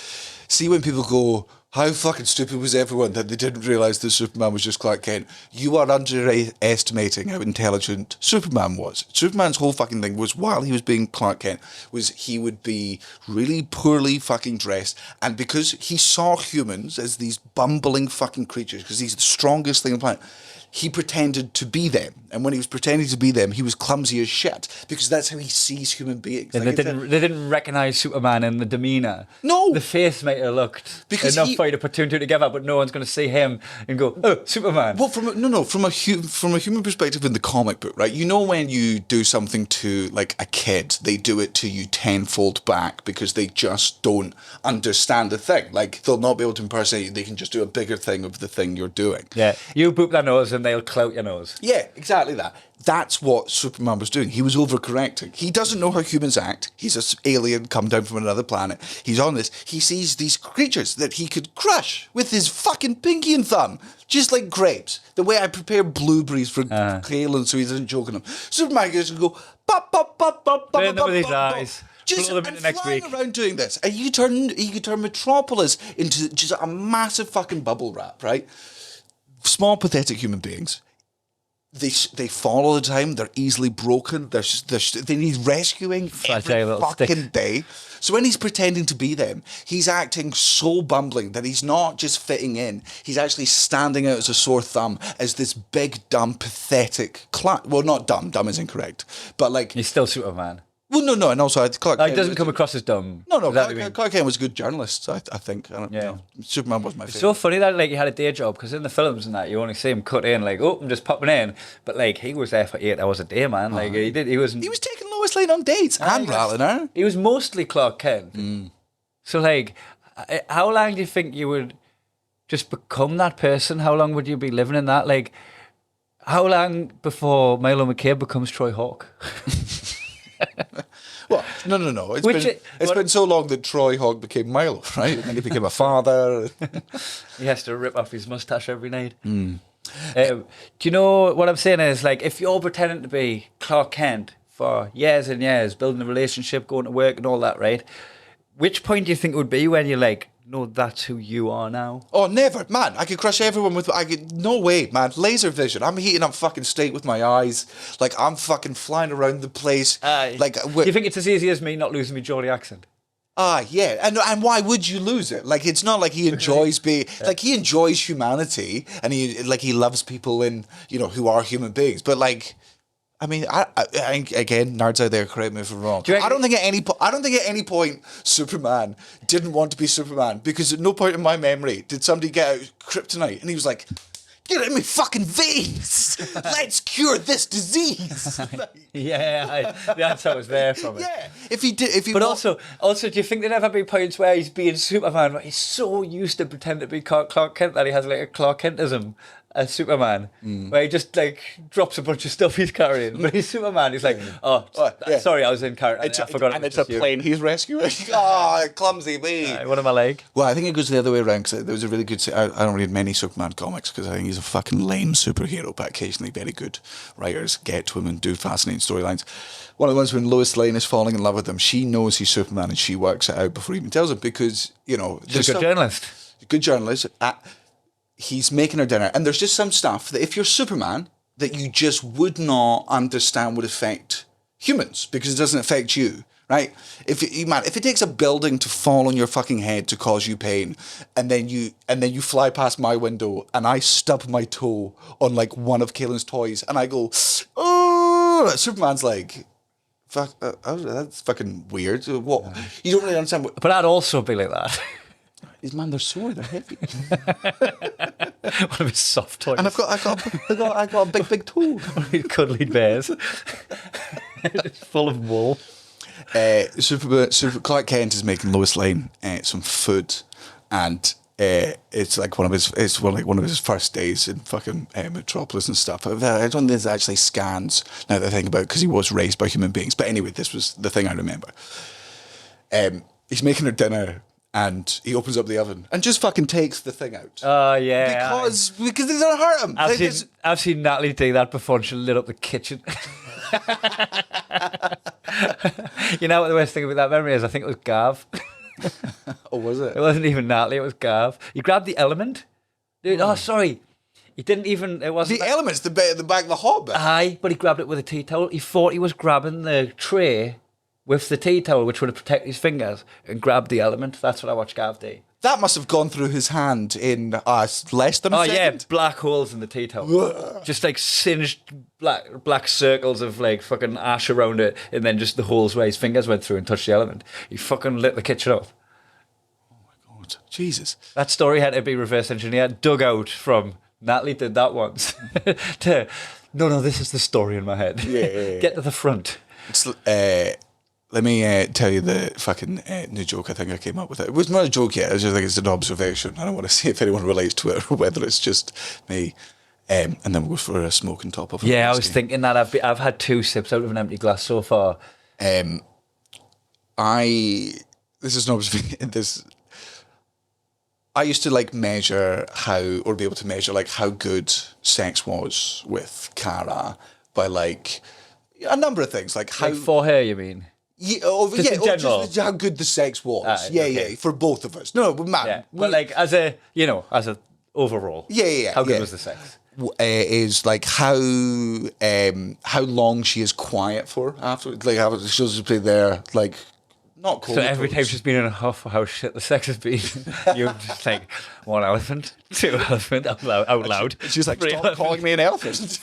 See when people go, how fucking stupid was everyone that they didn't realise that Superman was just Clark Kent? You are underestimating how intelligent Superman was. Superman's whole fucking thing was, while he was being Clark Kent, was he would be really poorly fucking dressed, and because he saw humans as these bumbling fucking creatures, because he's the strongest thing on the planet, he pretended to be them. And when he was pretending to be them, he was clumsy as shit, because that's how he sees human beings. And Like, they didn't recognise Superman in the demeanour. No. The face might have looked Because enough he- for you to put two and two together, but no one's going to see him and go, oh, Superman. Well, from a human perspective in the comic book, right? You know, when you do something to like a kid, they do it to you tenfold back because they just don't understand the thing. Like they'll not be able to impersonate you. They can just do a bigger thing of the thing you're doing. Yeah, you boop their nose and they'll clout your nose. Yeah, exactly that. That's what Superman was doing. He was overcorrecting. He doesn't know how humans act. He's an alien come down from another planet. He's on this. He sees these creatures that he could crush with his fucking pinky and thumb, just like grapes. The way I prepare blueberries for Kalen so he doesn't choke on them. Superman goes and go, pop, pop, pop, pop, pop, Burn them pop, with his pop, eyes. pop. Just Blow them into next flying week. around doing this. And he could turn Metropolis into just a massive fucking bubble wrap, right? Small, pathetic human beings. They fall all the time. They're easily broken. They need rescuing Fragile every little fucking stick. day. So when he's pretending to be them, he's acting so bumbling that he's not just fitting in. He's actually standing out as a sore thumb as this big, dumb, pathetic well, not dumb. Dumb is incorrect. But like, He's still Superman. well, no. And also, Clark He Kent doesn't was- come across as dumb. No, Is that what you mean? Clark Kent was a good journalist, I think. I don't Yeah. know. Superman was my It's favourite. so funny that like he had a day job because in the films and that you only see him cut in like, oh, I'm just popping in, but like he was there for 8 hours a day, man. Like he was taking Lois Lane on dates and rattling her. He was mostly Clark Kent. So like, how long do you think you would just become that person? How long would you be living in that? Like, how long before Milo McCabe becomes Troy Hawk? Well, no. Which It's been so long that Troy Hogg became Milo, right? And then he became a father. He has to rip off his mustache every night. Do you know what I'm saying is, like, if you're pretending to be Clark Kent for years and years, building a relationship, going to work and all that, right? Which point do you think it would be when you're like, no, that's who you are now? Oh, never, man! I could crush everyone with. No way, man! Laser vision. I'm heating up fucking steak with my eyes. Like I'm fucking flying around the place. Like, Do you think it's as easy as me not losing my Geordie accent? Yeah, and why would you lose it? Like it's not like he enjoys being like he enjoys humanity and he loves people in who are human beings. But like, I mean, I again, nerds out there, correct me if I'm wrong. I don't think at any point Superman didn't want to be Superman, because at no point in my memory did somebody get out kryptonite and he was like, get it in my fucking veins. Let's cure this disease. Yeah, that's how it was there from it. Yeah, if he. But also, do you think there'd ever be points where he's being Superman, where he's so used to pretending to be Clark Kent that he has like a Clark Kentism as Superman, where he just like drops a bunch of stuff he's carrying, but he's Superman. He's like, sorry, I was in character. I forgot. And it's a plane he's rescuing. Oh, clumsy me. One of my leg. Well, I think it goes the other way around, because there was a really good. I don't read many Superman comics because I think he's a fucking lame superhero, but occasionally very good writers get to him and do fascinating storylines. One of the ones when Lois Lane is falling in love with him, she knows he's Superman and she works it out before he even tells him, because She's a good journalist. Good journalist. He's making her dinner, and there's just some stuff that if you're Superman that you just would not understand would affect humans because it doesn't affect you, right? If it takes a building to fall on your fucking head to cause you pain, and then you fly past my window and I stub my toe on like one of Caelan's toys and I go, oh, Superman's like, fuck, that's fucking weird. What? You don't really understand what. But I'd also be like that. Man, they're sore. They're heavy. One of his soft toys. And I got a big toe. Cuddly bears. It's full of wool. Super Clark Kent is making Lois Lane some food, and it's like one of his first days in fucking Metropolis and stuff. I don't think there's actually scans now that I think about it because he was raised by human beings. But anyway, this was the thing I remember. He's making her dinner. And he opens up the oven and just fucking takes the thing out. Oh, yeah. Because they don't hurt him. I've seen Natalie do that before and she lit up the kitchen. You know what the worst thing about that memory is? I think it was Gav. Oh, was it? It wasn't even Natalie, it was Gav. He grabbed the element. Dude, sorry. He didn't even... It wasn't the element's the bit at the back of the hob. Aye, but he grabbed it with a tea towel. He thought he was grabbing the tray with the tea towel, which would have protected his fingers, and grabbed the element. That's what I watched Gav do. That must have gone through his hand in less than a second. Oh, yeah, black holes in the tea towel. Just like singed black circles of like fucking ash around it, and then just the holes where his fingers went through and touched the element. He fucking lit the kitchen up. Oh my God. Jesus. That story had to be reverse engineered, dug out from Natalie did that once. to, no, this is the story in my head. Yeah. Get to the front. It's, let me tell you the fucking new joke I think I came up with. It was not a joke yet. I just think it's an observation. I don't want to see if anyone relates to it or whether it's just me. And then we'll go for a smoke on top of it. Yeah, I was thinking that I've had 2 sips out of an empty glass so far. This is an observation. I used to like measure be able to measure like how good sex was with Cara by like a number of things, like how for her, you mean? Yeah, just how good the sex was. Yeah, for both of us. No, but man, yeah. But like as a overall. Yeah. How good was the sex? Is like how long she is quiet for after, like how she'll just be there, like not cold. So every time she's been in a huff for how shit the sex has been, you're just like 1 elephant, 2 elephant out loud. She's like, stop calling me an elephant.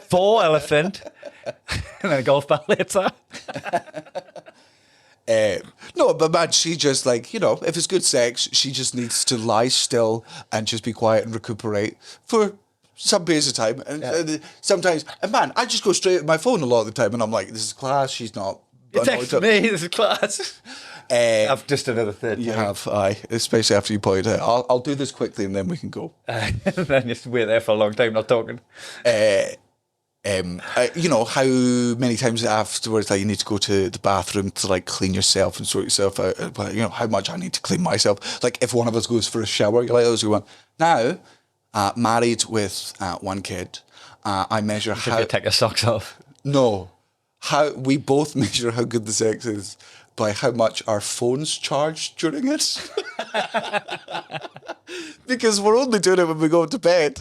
4 elephant, and then a golf ball later. No, but man, she just like, if it's good sex, she just needs to lie still and just be quiet and recuperate for some periods of time. And sometimes, and man, I just go straight at my phone a lot of the time and I'm like, this is class, she's not. You text me, this is class. I've just another third. You have, especially after you point it out. I'll do this quickly and then we can go. And then you wait there for a long time not talking. How many times afterwards like you need to go to the bathroom to like clean yourself and sort yourself out. How much I need to clean myself. Like if one of us goes for a shower, you're like, oh, one. Now, married with 1 kid, I measure how. You take your socks off. No, how we both measure how good the sex is by how much our phones charge during it. Because we're only doing it when we go to bed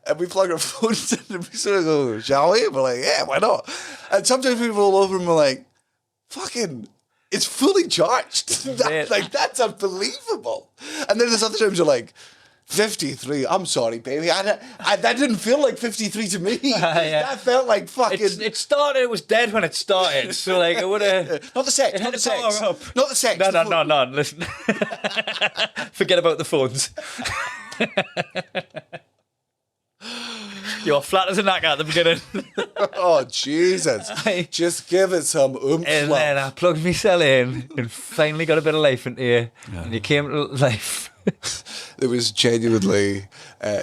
and we plug our phones in and we sort of go, shall we? We're like, yeah, why not? And sometimes we roll over and we're like, fucking, it's fully charged. That's unbelievable. And then there's other times you're like, 53, I'm sorry, baby. That didn't feel like 53 to me. That felt like fucking... It was dead when it started, so like it would have... Not the sex, not the sex. Not the sex. No, listen. Forget about the phones. You're flat as a knacker at the beginning. Oh, Jesus. Just give it some oomph. And then I plugged my cell in and finally got a bit of life into you. Yeah. And you came to life. There was genuinely,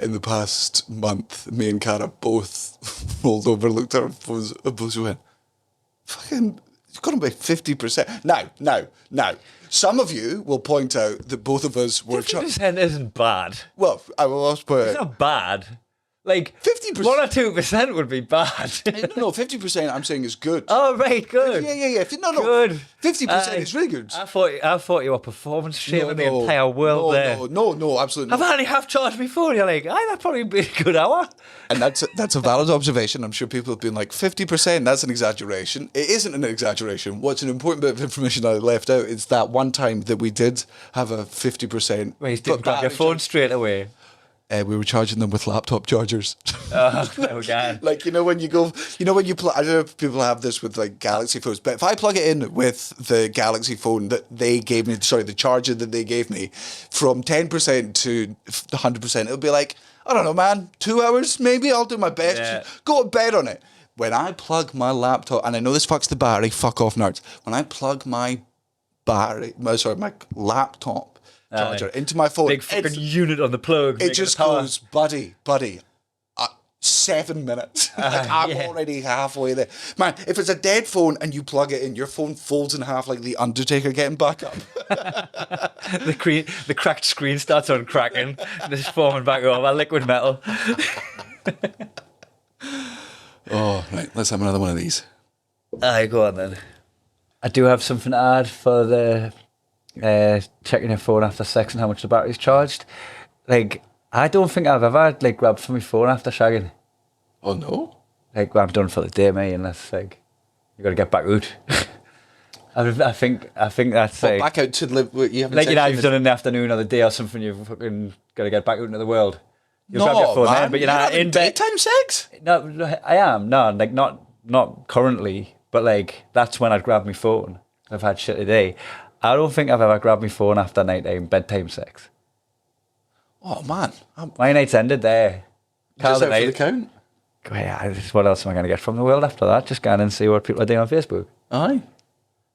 in the past month, me and Cara both rolled over, looked at our phones, and both went, fucking, it's got to be 50%. Now, some of you will point out that both of us were... 50% isn't bad. Well, I will also point out... It's not bad. Like 50%. 1 or 2% would be bad. No, 50% I'm saying is good. Oh right, good. Yeah. No. Good. 50% is really good. I thought you were performance shaming the entire world there. No, absolutely I've not. only half charged my phone. You're like, that'd probably be a good hour. And that's a valid observation. I'm sure people have been like, 50%, that's an exaggeration. It isn't an exaggeration. What's an important bit of information I left out is that one time that we did have a 50%. Where you didn't grab your phone straight away. We were charging them with laptop chargers. Oh, God. Like, when you go, when you plug, I don't know if people have this with like Galaxy phones, but if I plug it in with the Galaxy phone that they gave me, the charger that they gave me, from 10% to 100%, it'll be like, I don't know, man, 2 hours maybe, I'll do my best. Yeah. Go to bed on it. When I plug my laptop, and I know this fucks the battery, fuck off nerds. When I plug my laptop charger into my phone, Big fucking unit on the plug. it just goes, buddy, 7 minutes. Like, I'm already halfway there. Man, if it's a dead phone and you plug it in, your phone folds in half like the Undertaker getting back up. The cracked screen starts uncracking. It's forming back over liquid metal. Oh, right, let's have another one of these. Aye, go on then. I do have something to add for the checking your phone after sex and how much the battery's charged. Like, I don't think I've ever grabbed for my phone after shagging. Oh no? Like, I'm done for the day, mate, unless you got to get back out. I think that's back out to live. You haven't you've done in the afternoon or the day or something. You've fucking got to get back out into the world. You'll grab your phone man. then, but you're in daytime sex. No, I am not currently, but that's when I'd grab my phone. I've had shit today. I don't think I've ever grabbed my phone after nighttime bedtime sex. Oh man, My night's ended there. Just out for the count. Yeah, what else am I going to get from the world after that? Just go in and see what people are doing on Facebook. Aye.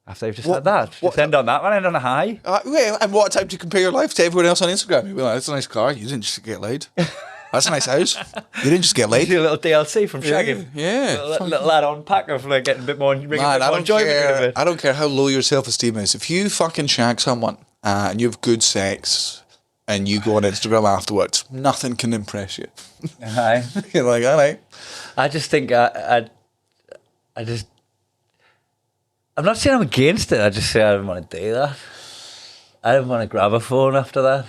After they've just had that. Just end on that one, end on a high. And what time to compare your life to everyone else on Instagram? You'll be like, that's a nice car. You didn't just get laid. That's a nice house. You didn't just get laid. Do a little DLC from shagging. Yeah. Little add-on pack of getting a bit more enjoyment out of it. I don't care how low your self-esteem is. If you fucking shag someone and you have good sex and you go on Instagram afterwards, nothing can impress you. Aye. You're like, all right. I just think I'm not saying I'm against it. I just say I don't want to do that. I don't want to grab a phone after that.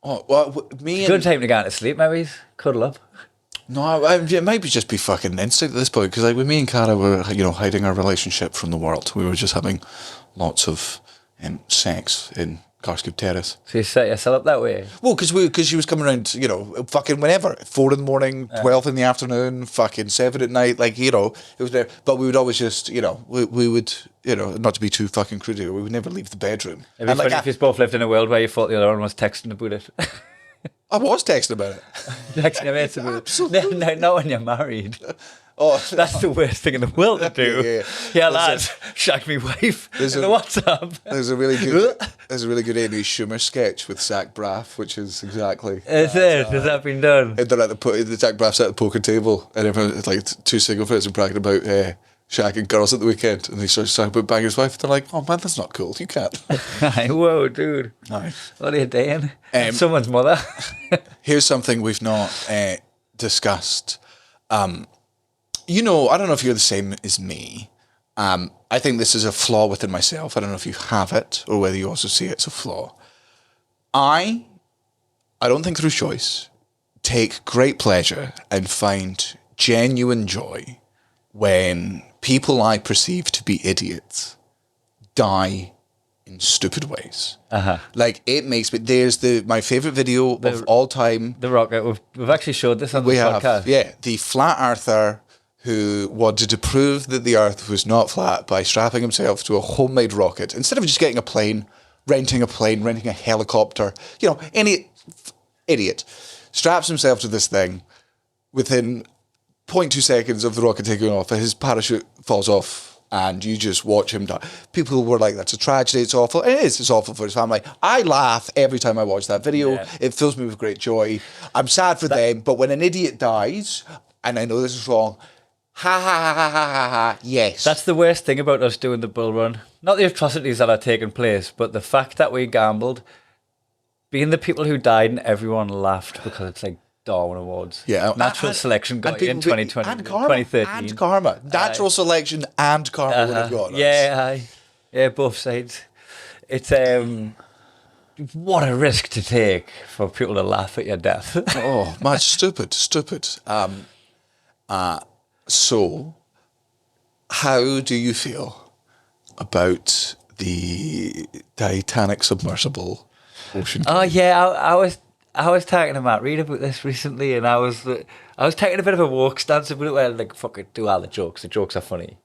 Oh, well, Good time to go to sleep, maybe. Cuddle up. No, it might just be fucking instinct at this point, because with me and Cara were, hiding our relationship from the world. We were just having lots of sex in Carscoop Terrace. So you set yourself up that way? Well, because she was coming around, fucking whenever. 4 in the morning, 12 in the afternoon, fucking 7 at night, it was there. But we would always just, we would, not to be too fucking crude, we would never leave the bedroom. It'd be funny if you both lived in a world where you thought the other one was texting about it. I was texting about it. Texting your mates about it. Absolutely. No, not when you're married. Oh, that's the worst thing in the world to do. Yeah, lads, shag me wife in the WhatsApp. There's a really good Amy Schumer sketch with Zach Braff, which is exactly. Is it? Has that been done? And they're the Zach Braff's at the poker table, and everyone's like 2 single friends are bragging about shagging girls at the weekend, and he starts talking about banging his wife. They're like, "Oh man, that's not cool. You can't." Whoa, dude! Nice. What are you doing? Someone's mother. Here's something we've not discussed. I don't know if you're the same as me. I think this is a flaw within myself. I don't know if you have it or whether you also see it as a flaw. I don't think through choice, take great pleasure and find genuine joy when people I perceive to be idiots die in stupid ways. It makes me. There's my favorite video of all time. The Rocket. We've actually showed this on the podcast. The flat earther who wanted to prove that the Earth was not flat by strapping himself to a homemade rocket instead of just getting a plane, renting a helicopter. Any idiot straps himself to this thing. Within 0.2 seconds of the rocket taking off, his parachute falls off, and you just watch him die. People were like, "That's a tragedy. It's awful." It is. It's awful for his family. I laugh every time I watch that video. Yeah. It fills me with great joy. I'm sad for them, but when an idiot dies, and I know this is wrong. Ha ha ha ha ha ha! Yes, that's the worst thing about us doing the bull run. Not the atrocities that are taking place, but the fact that we gambled, being the people who died and everyone laughed because it's Darwin Awards. Yeah, Natural selection got it in 2020, and karma, 2013. and karma. Natural selection and karma would have got us. Yeah, both sides. It's what a risk to take for people to laugh at your death. Oh, man, stupid. So, how do you feel about the Titanic submersible ocean? Oh yeah, I was talking to Matt Reed about this recently, and I was taking a bit of a woke stance about it, where like fuck it, do all the jokes. The jokes are funny.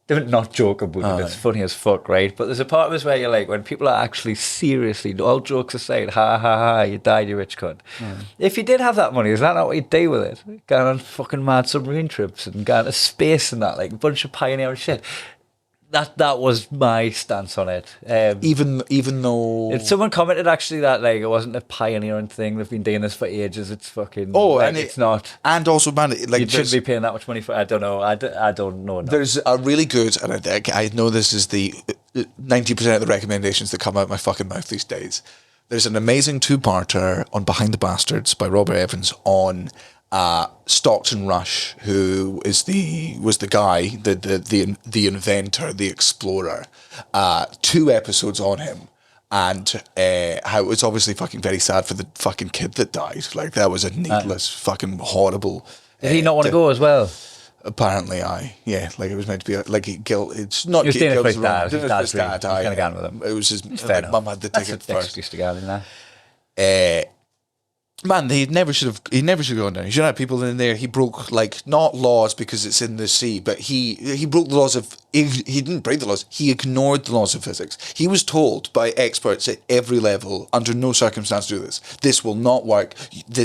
Don't not joke about it. It's funny as fuck, right? But there's a part of us where you're like, when people are actually seriously, all jokes aside, ha ha ha, you died, you rich cunt. If you did have that money, is that not what you'd do with it? Going on fucking mad submarine trips and going to space and that, like a bunch of pioneering shit. That was my stance on it. Even though someone commented actually that like it wasn't a pioneering thing. They've been doing this for ages. It's fucking and it's not. And also, man, like You shouldn't be paying that much money for. I don't know. I don't know. Enough. There's a really good, and I know this is the 90% of the recommendations that come out my fucking mouth these days. There's an amazing 2-parter on Behind the Bastards by Robert Evans on Stockton Rush, who was the guy, the inventor, the explorer. 2 episodes on him, and how it was obviously fucking very sad for the fucking kid that died. Like, that was a needless, fucking horrible. Did he not want to go as well? Apparently, like it was meant to be like guilt. It's not. He was doing it for his dad. His dad's dad. He was kind of gone with him. It was his mum had the ticket first. Excuse to go in there. Man, he never should have gone down. He should have people in there. He broke, like, not laws because it's in the sea, but he broke the laws of. He didn't break the laws. He ignored the laws of physics. He was told by experts at every level, under no circumstance do this. This will not work.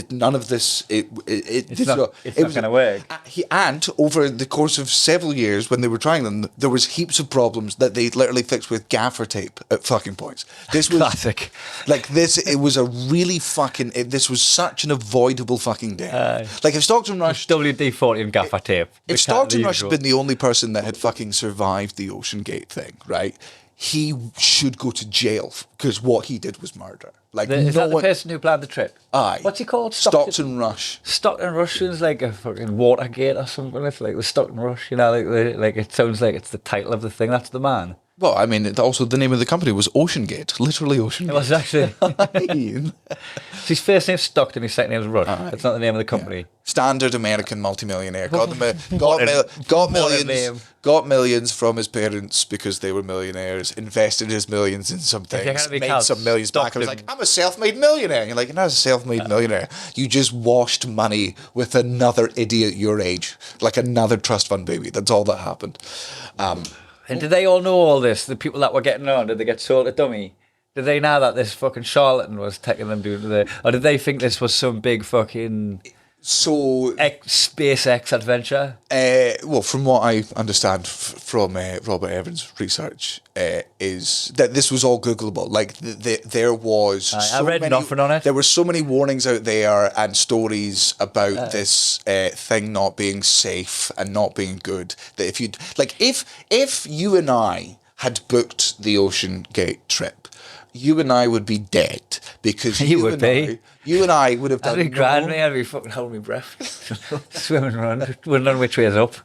None of this. It's not going to work. And over the course of several years, when they were trying them, there was heaps of problems that they literally fixed with gaffer tape at fucking points. This was classic. Like this, it was a really fucking. This was such an avoidable fucking death. Like if Stockton Rush, WD-40 and gaffer tape. if Stockton Rush had been the only person that had fucking survived the Ocean Gate thing, right? He should go to jail because what he did was murder. Like, Is that the person who planned the trip? Aye. What's he called? Stockton Rush. Stockton Rush is like a fucking Watergate or something. It's like the Stockton Rush, you know, like it sounds like it's the title of the thing. That's the man. Well, I mean, also the name of the company was Ocean Gate, literally Ocean Gate. It was actually. So his first name's Stockton, his second name's Rush. That's not the name of the company. Yeah. Standard American multimillionaire. Got millions from his parents because they were millionaires, invested his millions in some things, made some millions back. I was like, I'm a self-made millionaire. And you're like, you're not a self-made millionaire. You just washed money with another idiot your age, like another trust fund baby. That's all that happened. And did they all know all this? The people that were getting on, did they get sold a dummy? Did they know that this fucking charlatan was taking them doing or did they think this was some big fucking SpaceX adventure? Well, from what I understand from Robert Evans' research, is that this was all Googleable. Like there was. I read nothing on it. There were so many warnings out there and stories about this thing not being safe and not being good. That if you and I had booked the Ocean Gate trip, you and I would be dead because you and I would have done. I'd be grand, me. I'd be fucking holding my breath, swimming around, wondering which way is up.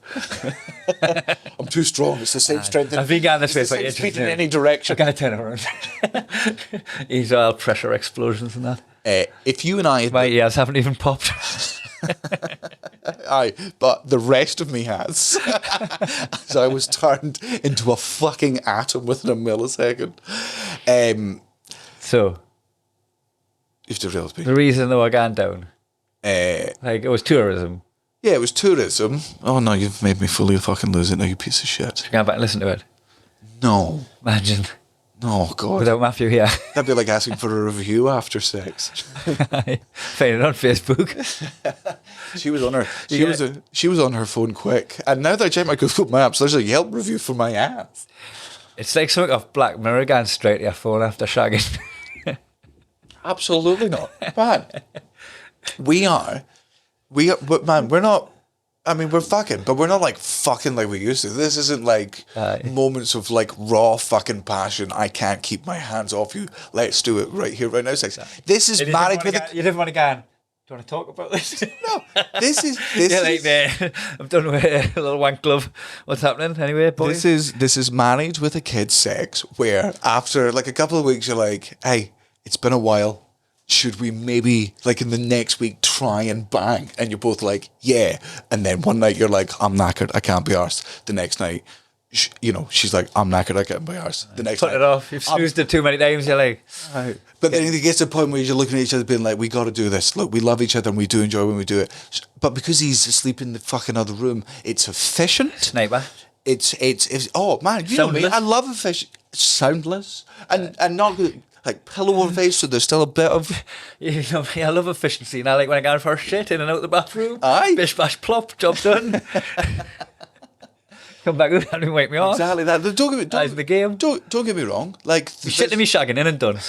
I'm too strong. It's the same strength. I've been going this way, but it's in any direction. I can't turn around. These are pressure explosions and that. If you and I, had my ears haven't even popped. Aye, but the rest of me has. So I was turned into a fucking atom within a millisecond. So you have to realize me. The reason they were going down, like it was tourism. Yeah, it was tourism. Oh no, you've made me fully fucking lose it now, you piece of shit. Go back and listen to it. No. Imagine. Oh God. Without Matthew here. That'd be like asking for a review after sex. Find it on Facebook. She was on her phone quick. And now that I check my Google Maps, there's a Yelp review for my ass. It's like something off Black Mirror going straight to your phone after shagging. Absolutely not. Man. But man, we're not. I mean, we're fucking, but we're not like fucking like we used to. This isn't like moments of like raw fucking passion. I can't keep my hands off you. Let's do it right here, right now. Sex. This is married with you didn't want to go Do you want to talk about this? No, this Yeah, like is I'm done with a little wank glove. What's happening anyway, boys? this is married with a kid sex, where after like a couple of weeks you're like, hey, it's been a while. Should we maybe like in the next week try and bang? And you're both like, yeah. And then one night you're like, I'm knackered, I can't be arsed. The next night, she's like, I'm knackered, I can't be arsed. The next Put night, it off. You've snoozed it too many times. You're like, but then it gets to the point where you're looking at each other being like, we got to do this. Look, we love each other and we do enjoy when we do it. But because he's asleep in the fucking other room, it's efficient. sniper. It's oh man, you know me. I love efficient, soundless, and not like pillow over face. So there's still a bit of. You know me. I love efficiency, and I like when I go for shit in and out the bathroom. Aye. Bish bash plop. Job done. Come back and wake me off. Exactly that. The game. Don't get me wrong. Like You shit to me shagging in and done.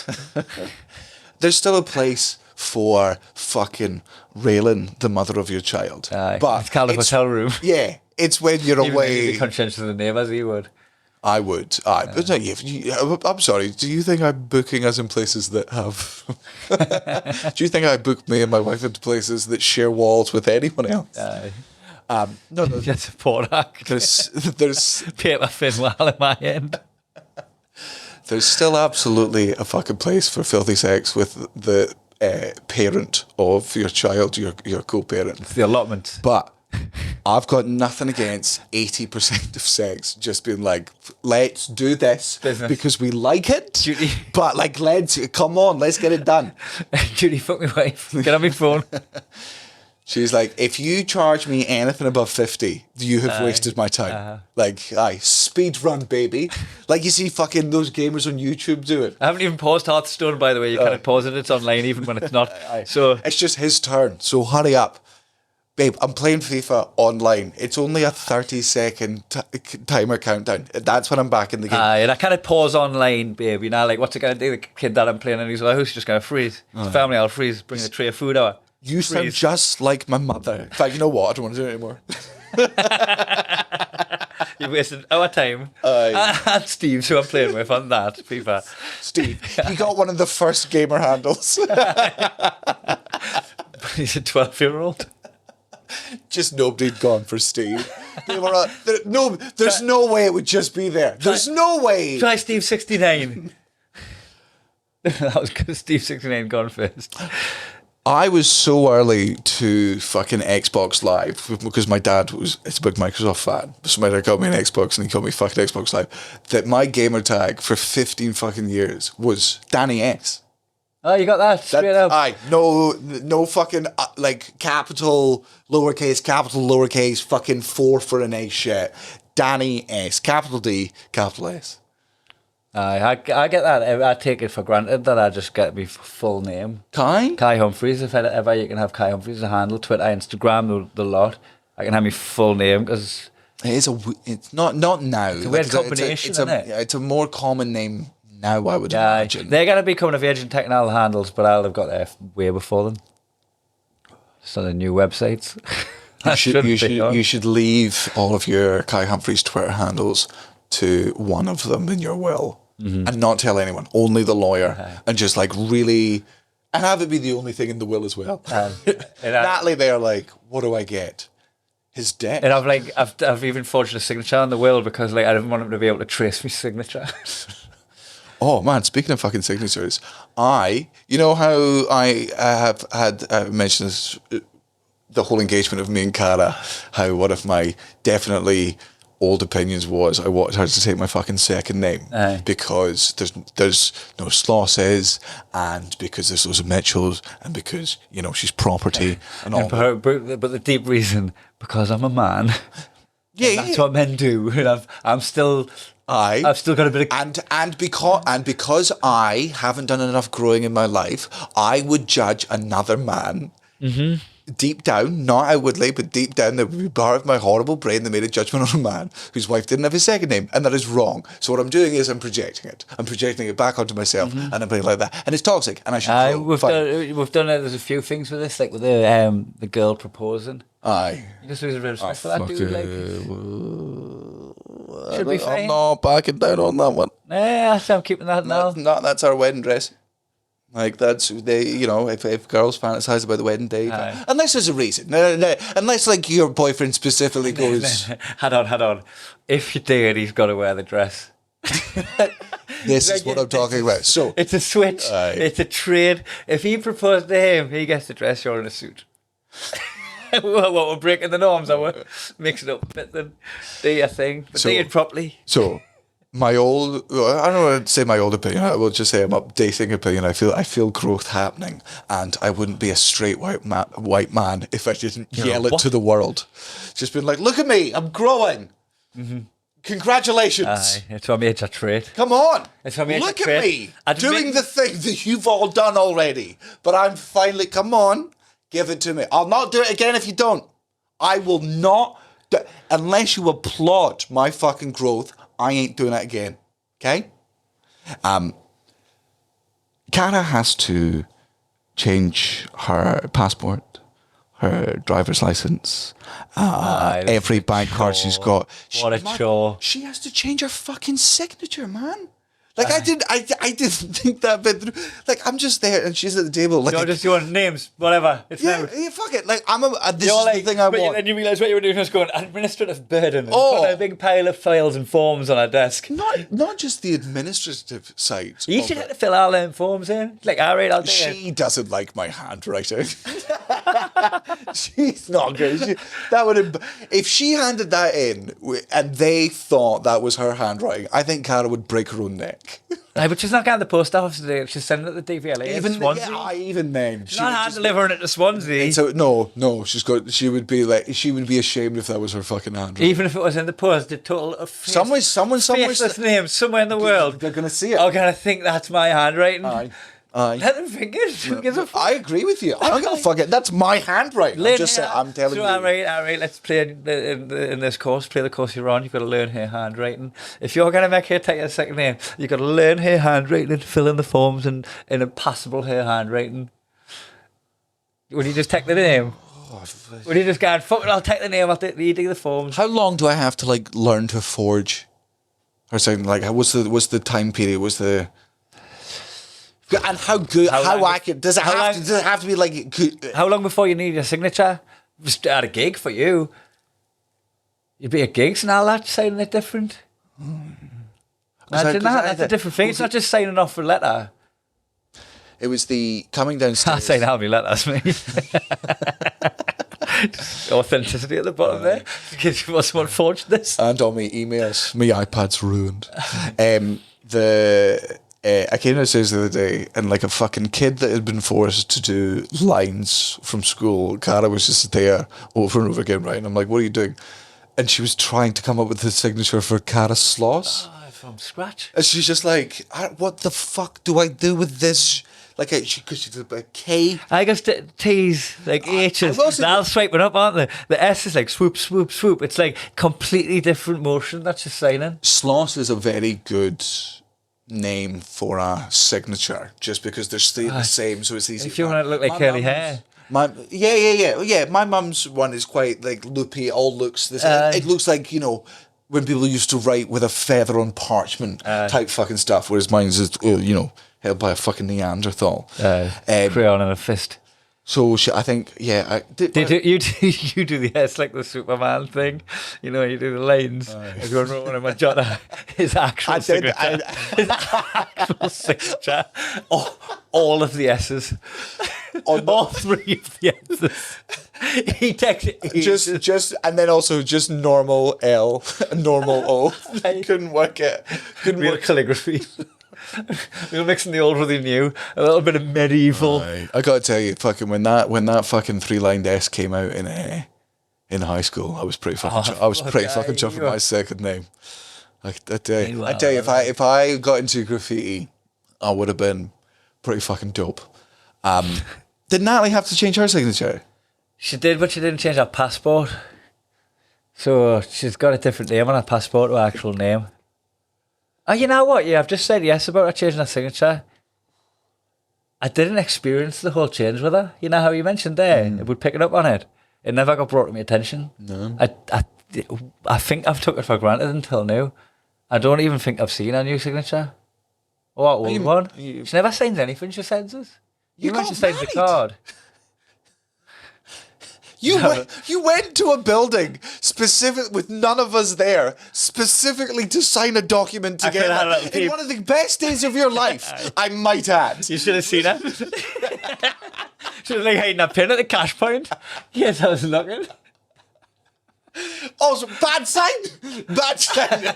there's still a place for fucking railing the mother of your child. Aye. But It's called a hotel room. Yeah, it's when you're Even though you'd away. be conscientious of the neighbours, you would. I would. But no, I'm sorry. Do you think I'm booking us in places that have? Do you think I book me and my wife into places that share walls with anyone else? Aye. No. That's a poor act. There's Paper thin while at my end. There's still absolutely a fucking place for filthy sex with the parent of your child, your co-parent. It's the allotment. But I've got nothing against 80% of sex just being like, let's do this Business. because we like it. Judy. But like, come on, let's get it done. Judy, fuck my wife. Get on my phone. She's like, if you charge me anything above 50, you have wasted my time. Like, speed run, baby. Like you see fucking those gamers on YouTube do it. I haven't even paused Hearthstone, by the way. You can't pause it. It's online even when it's not. So It's just his turn. So hurry up. Babe, I'm playing FIFA online. It's only a 30-second timer countdown. That's when I'm back in the game. and I can't pause online, babe. You know, like what's it going to do? The kid that I'm playing in his house is just going to freeze. His family, I'll freeze. Bring a tray of food out. You sound just like my mother. In fact, you know what? I don't want to do it anymore. You wasted our time. Aye. And Steve's who I'm playing with on that FIFA. Steve, he got one of the first gamer handles. He's a 12-year-old. Just nobody'd gone for Steve. They were, there's no way it would just be there. There's no way. Try Steve 69. That was because Steve 69 gone first. I was so early to fucking Xbox Live because my dad is a big Microsoft fan. So my dad got me an Xbox and he called me fucking Xbox Live. That my gamer tag for 15 fucking years was Danny S. Oh, you got that straight up. Aye, no fucking like capital, lowercase, fucking 4 for an A shit. Danny S, capital D, capital S. I get that. I take it for granted that I just get my full name. Kai Humphries. If ever you can have Kai Humphries as a handle, Twitter, Instagram, the lot. I can have my full name because it's not now. It's a weird combination, isn't it? It's a more common name now, I would imagine. They're going to be coming of age and taking all the handles, but I'll have got there way before them. Just on the new websites. You should leave all of your Kai Humphries Twitter handles to one of them in your will. Mm-hmm. And not tell anyone, only the lawyer, and just like really, and have it be the only thing in the will as well. Natalie, they're like, what do I get? His debt. And I've even forged a signature on the will because like I didn't want him to be able to trace my signature. Oh man, speaking of fucking signatures, you know how I have had mentioned this, the whole engagement of me and Cara, how one of my definitely old opinions was I wanted her to take my fucking second name because there's no Slosses and because there's those Mitchells and because, you know, she's property and all. But the deep reason, because I'm a man. That's what men do. And I've still got a bit of... And because I haven't done enough growing in my life, I would judge another man deep down, not outwardly, but deep down, there would be part of my horrible brain that made a judgment on a man whose wife didn't have his second name, and that is wrong. So what I'm doing is I'm projecting it. I'm projecting it back onto myself, and I'm being like that. And it's toxic, and I should we've done it. There's a few things with this, like with the girl proposing. Aye. You just lose a bit of respect for that dude. Should be fine. I'm not backing down on that one. Yeah, I'm keeping that now. That's our wedding dress. Like that's they, if girls fantasize about the wedding day, unless there's a reason, unless like your boyfriend specifically goes, Hold on. If you do it, he's got to wear the dress. this is what I'm talking about. So it's a switch. It's a trade. If he proposed to him, he gets the dress. You're in a suit. What we're breaking the norms, are we? Mix it up a bit, then do your thing, but do it properly. So. I don't want to say my old opinion. I will just say I'm updating opinion. I feel growth happening, and I wouldn't be a straight white man if I didn't yell it to the world. Just been like, look at me, I'm growing. Mm-hmm. Congratulations. It's what made a trait. Come on. It's what made look at me doing the thing that you've all done already. But I'm finally, come on, give it to me. I'll not do it again if you don't. I will not, unless you applaud my fucking growth. I ain't doing it again. Okay? Cara has to change her passport, her driver's license, every bank card she's got. What a chore. She has to change her fucking signature, man. Like I didn't think that bit through. Like I'm just there and she's at the table. Like just your names, whatever. It's yeah, fuck it. Like this is the thing I want. And you realise what you were doing was going administrative burden. Got a big pile of files and forms on her desk. Not just the administrative side. You should have to fill all them forms in. Like, all right, I'll do it. She doesn't like my handwriting. She's not good. If she handed that in and they thought that was her handwriting, I think Cara would break her own neck. Aye, but she's not going to the post office today. She's sending it to the DVLA. Even then, she's not hand delivering it to Swansea. So no, she would be ashamed if that was her fucking handwriting. Even if it was in the post, the total of someone's name somewhere in the world. They're gonna see it. I'm gonna think that's my handwriting. Aye. Let them think it. I agree with you. I don't give a fuck. That's my handwriting. I'm telling you. All right. Let's play in this course. Play the course you're on. You've got to learn her handwriting. If you're going to make her take a second name, you've got to learn her handwriting and fill in the forms in impossible her handwriting. Would you just take the name? Would you just go, fuck it, I'll take the name, I'll read the forms. How long do I have to learn to forge? Or something what's the time period? And how accurate does it have to be good? How long before you need your signature? Just at a gig for you. You'd be at gigs and all that, signing it different. Imagine that's a different thing. It's not just signing off a letter. It was the coming downstairs. Saying how many letters, mate. Authenticity at the bottom there. In case you want someone forged this. And all my emails. My iPad's ruined. I came downstairs the other day and a fucking kid that had been forced to do lines from school, Cara was just there over and over again, right? And I'm like, what are you doing? And she was trying to come up with the signature for Cara Sloss. From scratch. And she's just like, what the fuck do I do with this? Because she did a K. I guess T's, H's. They're all swiping up, aren't they? The S is like swoop, swoop, swoop. It's like completely different motion. That's just signing. Sloss is a very good name for a signature, just because they're still the same, so it's easy. If you want to look like curly hair. Yeah. My mum's one is quite loopy. All looks the same. It looks like when people used to write with a feather on parchment type fucking stuff, whereas mine's is held by a fucking Neanderthal. Crayon and a fist. So I think, you do the S like the Superman thing. You do the lines. Everyone wrote one of my jotter. His actual signature. His actual signature. All of the S's. All three of the S's. He texted just and then also just normal L, normal O. Couldn't work it. Couldn't work calligraphy. We were mixing the old with the new, a little bit of medieval. I gotta tell you, fucking when that fucking 3-lined S came out in high school, I was pretty fucking fucking chuffed with my second name. I tell you, if I got into graffiti, I would have been pretty fucking dope. Did Natalie have to change her signature? She did, but she didn't change her passport. So she's got a different name on her passport to her actual name. Oh, you know what? Yeah, I've just said yes about her changing her signature. I didn't experience the whole change with her. You know how you mentioned there? It would pick it up on it. It never got brought to my attention. No. I think I've took it for granted until now. I don't even think I've seen her new signature. Oh, what old you- one? you- She never signs anything, she sends us. You Even when got she signs the married? card. You went to a building specific with none of us there, specifically to sign a document I could've had a together. little In peep. one of the best days of your life, I might add. You should have seen her. She was like hiding a pin at the cash point. Yes, I was looking. Also, bad sign. Bad sign.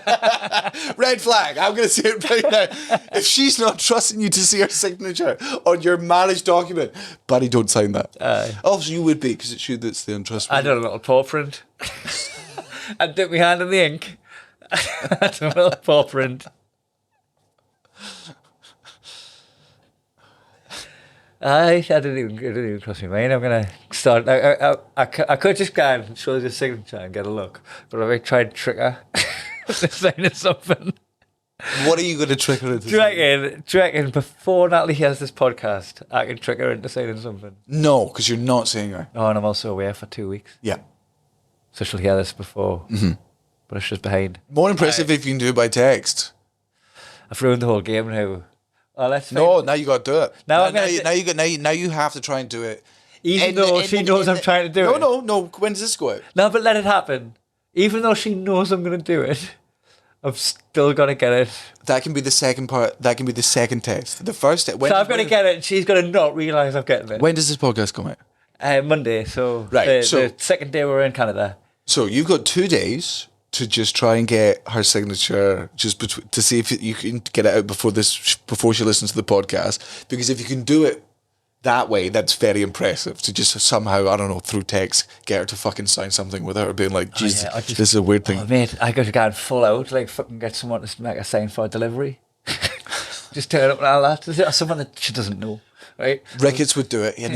Red flag. I'm going to say it right now. If she's not trusting you to see her signature on your marriage document, buddy, don't sign that. Also, you would be, because it's you that's the untrustworthy. I did a little paw print. I dipped my hand in the ink. I did a little paw print. I didn't even cross my mind. I'm going to start. I could just go and show the signature and get a look. But I might try to trick her into signing something. What are you going to trick her into? Do you reckon before Natalie hears this podcast, I can trick her into signing something? No, because you're not seeing her. Oh, and I'm also away for 2 weeks. Yeah. So she'll hear this before. Mm-hmm. But it's just behind. More impressive if you can do it by text. I've ruined the whole game now. Oh, let's No, now you got to do it. Now Now you have to try and do it. Even though she knows I'm trying to do it. No. When does this go out? No, but let it happen. Even though she knows I'm going to do it, I've still got to get it. That can be the second part. That can be the second test. The first. So I've got to get it, and she's going to not realise I've getting it. When does this podcast come out? Monday, so, Right, the second day we're in Canada. So you've got 2 days to just try and get her signature, to see if you can get it out before she listens to the podcast. Because if you can do it that way, that's very impressive. To just somehow, I don't know, through text, get her to fucking sign something without her being like, Jesus, this is a weird thing. Oh, mate, I got to go full out, like fucking get someone to make a sign for a delivery. Just turn up and all that. Someone that she doesn't know, right? Ricketts would do it, and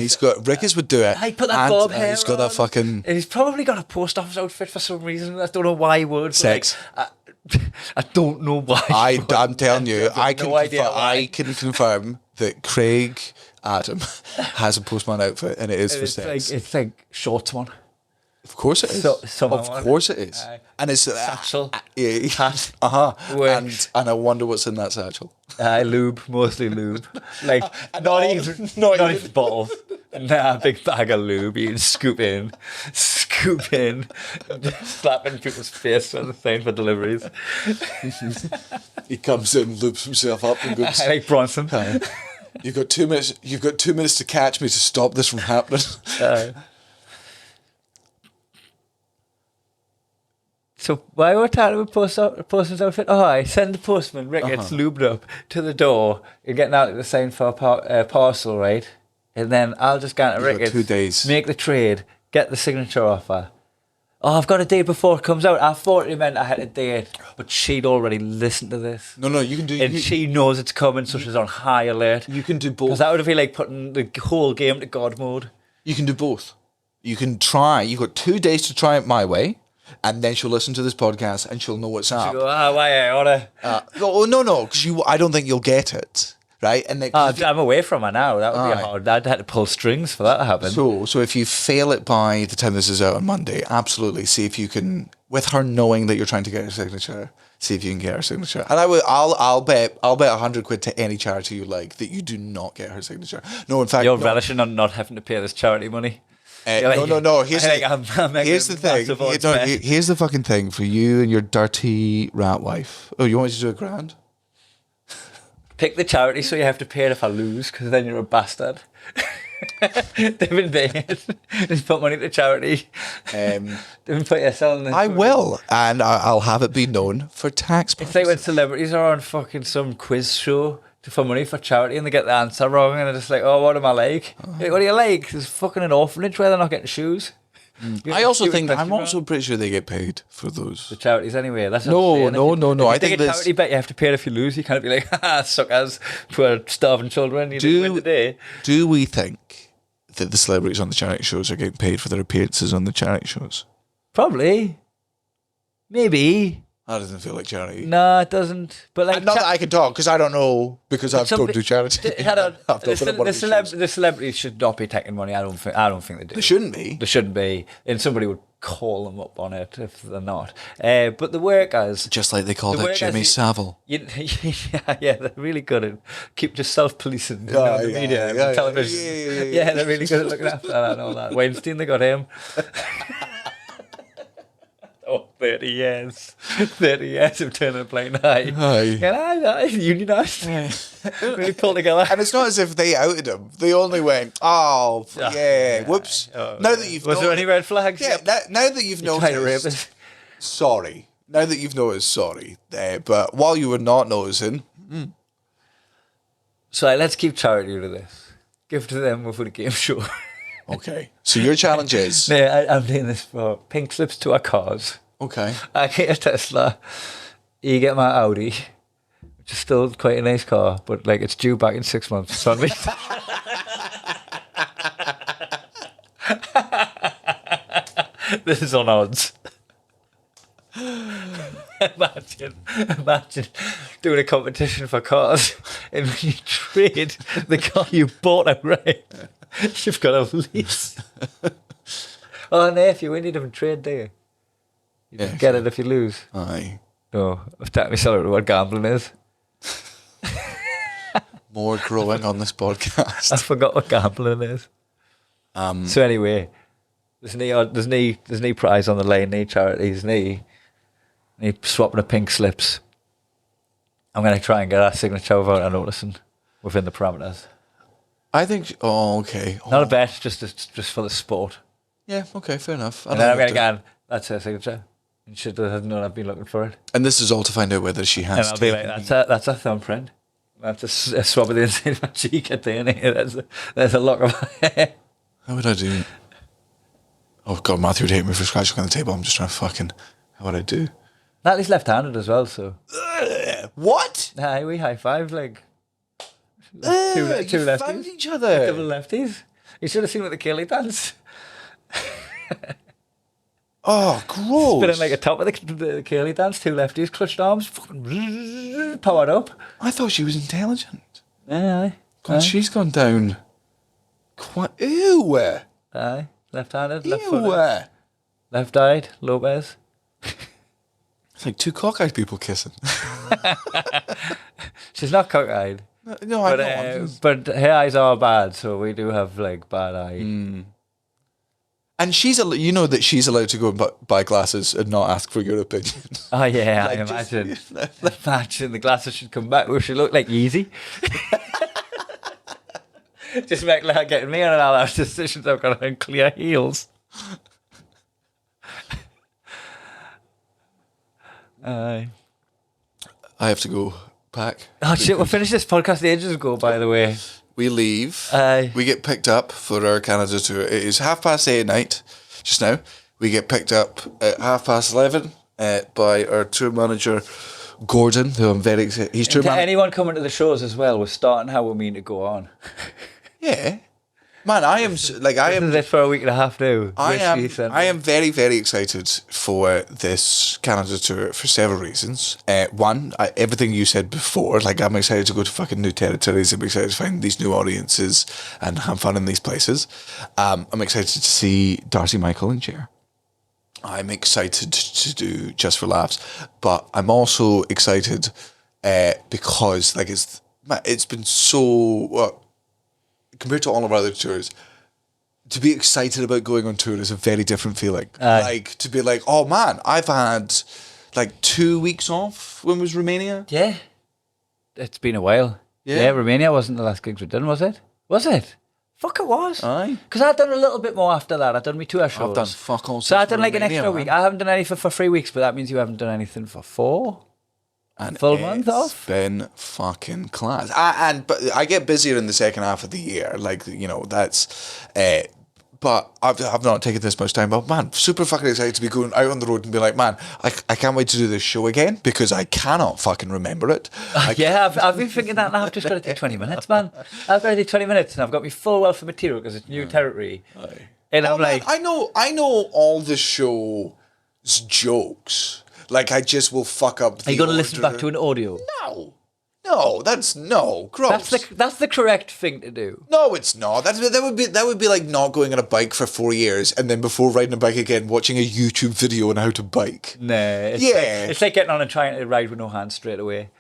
Ricketts would do it. I put that bob hair he's got that fucking And he's probably got a post office outfit for some reason. I don't know why he would. Sex. I don't know why. I'm telling you, I why. can confirm that Craig Adam has a postman outfit, and it is for sex. It's like shorts one. Of course it is. Of course it is. And it's satchel. Hat. And I wonder what's in that satchel. Lube, mostly lube. Like not even bottles. Nah, big bag of lube. You can scoop in, slap in people's face on the thing for deliveries. He comes in, loops himself up, and goes. I like Bronson. You've got 2 minutes. You've got 2 minutes to catch me to stop this from happening. So why were we talking about postman's outfit? Oh, I send the postman, Rick gets lubed up to the door. You're getting out the sign for a parcel, right? And then I'll just go to Ricketts, 2 days. make the trade, get the signature offer. Oh, I've got a date before it comes out. I thought it meant I had a date, but she'd already listened to this. No, you can do. And she knows it's coming, so she's on high alert. You can do both. Because that would be like putting the whole game to God mode. You can do both. You can try. You've got 2 days to try it my way. And then she'll listen to this podcast and she'll know what's up. She'll go, why I oughta. No, because I don't think you'll get it, right? And then, I'm away from her now. That would be hard. I'd have to pull strings for that to happen. So if you fail it by the time this is out on Monday, absolutely see if you can, with her knowing that you're trying to get her signature, see if you can get her signature. And I'll bet 100 quid to any charity you like that you do not get her signature. No, in fact, you're relishing on not having to pay this charity money. No. Here's the thing. Here's Here's the fucking thing for you and your dirty rat wife. Oh, you want me to do $1,000? Pick the charity so you have to pay it if I lose, because then you're a bastard. They've been paying it. Just put money to charity. They've been put yourself in this. I will, and I'll have it be known for tax purposes. It's like when celebrities are on fucking some quiz show for money for charity and they get the answer wrong and they're just like, oh, what am I like? Like, what do you like? There's fucking an orphanage where they're not getting shoes. I also think I'm also pretty sure they get paid for those. The charities anyway. That's no. I think a charity bet you have to pay it if you lose. You can't be like, suckers, poor starving children. You didn't win today. Do we think that the celebrities on the charity shows are getting paid for their appearances on the charity shows? Probably. Maybe. That doesn't feel like charity. No, it doesn't. But like, not that I can talk because I don't know because I don't do charity. The celebrities should not be taking money. I don't think they do. They shouldn't be. They shouldn't be. And somebody would call them up on it if they're not. But the workers, Just like they called The it word Jimmy is- Savile. yeah, they're really good at keep just self-policing. The Yeah, media, yeah, and television. yeah. They're really good at looking after that and all that. Weinstein, they got him. 30 years. 30 years of turning a blind eye. Aye. Unionised. Really pulled together. And it's not as if they outed him. They only went, whoops. Oh, now that you've Was there any red flags? Yeah, now that you've Trying to rape noticed, us. sorry. Now that you've noticed, sorry. But while you were not noticing, So let's keep charity to this. Give to them for the game show. okay. So your challenge is, I'm doing this for pink slips to our cars. okay. I get a Tesla. You get my Audi, which is still quite a nice car, but like it's due back in 6 months. So this is on odds. Imagine doing a competition for cars, and when you trade the car you bought outright, you've got a lease. Oh, no, if you win, you don't trade, do you? You just get it if you lose. Aye. No, I've taken myself out what gambling is. More growing on this podcast. I forgot what gambling is. So anyway, there's no prize on the line, no charities, no swapping of pink slips. I'm going to try and get our signature without a noticing within the parameters. I think, okay. Not a bet, just for the sport. Yeah, okay, fair enough. And then I'm going to go, that's her signature. And she doesn't know I've been looking for it. And this is all to find out whether she has And I'll be like, that's a thumbprint. That's a swab of the inside of my cheek at the end. There's a lock of hair. How would I do? Oh, God, Matthew would hate me for scratching on the table. I'm just trying to fucking... How would I do? Natalie's left-handed as well, so... What? Aye, we high-five, like... two You lefties. found each other. Double lefties. You should have seen what the Kelly dance. Oh, gross. Spinning like a top of the Kelly dance, two lefties, clutched arms, fucking powered up. I thought she was intelligent. Aye. God, she's gone down quite... Ew. Aye. Left-handed, Ew. left-footed. Left-eyed, Lopez. It's like two cockeyed people kissing. She's not cockeyed. No, I know. But her eyes are bad, so we do have like bad eye. And you know that she's allowed to go and buy glasses and not ask for your opinion. Oh yeah, Like, I imagine. Imagine the glasses should come back where she look like Yeezy. Just make like getting me on and I'll have decisions I've got on clear heels. Aye. I have to go back. Oh shit, we'll finish this podcast ages ago, by the way. We leave. Aye. We get picked up for our Canada tour. It is 8:30 at night, just now. We get picked up at 11:30 by our tour manager, Gordon, who I'm very excited. He's tour To manager. anyone coming to the shows as well, we're starting how we mean to go on. Yeah. Man, I am This is it for a week and a half now. I am very, very excited for this Canada tour for several reasons. One, everything you said before, like I'm excited to go to fucking new territories. I'm excited to find these new audiences and have fun in these places. I'm excited to see Darcy, Michael and Jer. I'm excited to do Just for Laughs, but I'm also excited because like it's been so... compared to all of our other tours, to be excited about going on tour is a very different feeling. Like, to be like, oh man, I've had like 2 weeks off when was Romania. Yeah. It's been a while. Yeah, Romania wasn't the last gigs we'd done, was it? Was it? Fuck, it was. Aye. Because I'd done a little bit more after that. I'd done me 2 hour shows. I've done fuck all. So I'd done like an Romania, extra man. week. I haven't done anything for 3 weeks, but that means you haven't done anything for 4. And full month off? It's been fucking class. But I get busier in the second half of the year. Like, you know, that's... but I've not taken this much time. But man, super fucking excited to be going out on the road and be like, man, I can't wait to do this show again because I cannot fucking remember it. Yeah, I've been thinking that, and I've just got to do 20 minutes, man. I've got to do 20 minutes, and I've got me full wealth of material because it's new territory. And I'm like... I know all the show's jokes. Like, I just will fuck up the Are you going to listen order. back to an audio? No. No, gross. That's the correct thing to do. No, it's not. That would be like not going on a bike for 4 years and then before riding a bike again, watching a YouTube video on how to bike. Nah, it's like getting on and trying to ride with no hands straight away.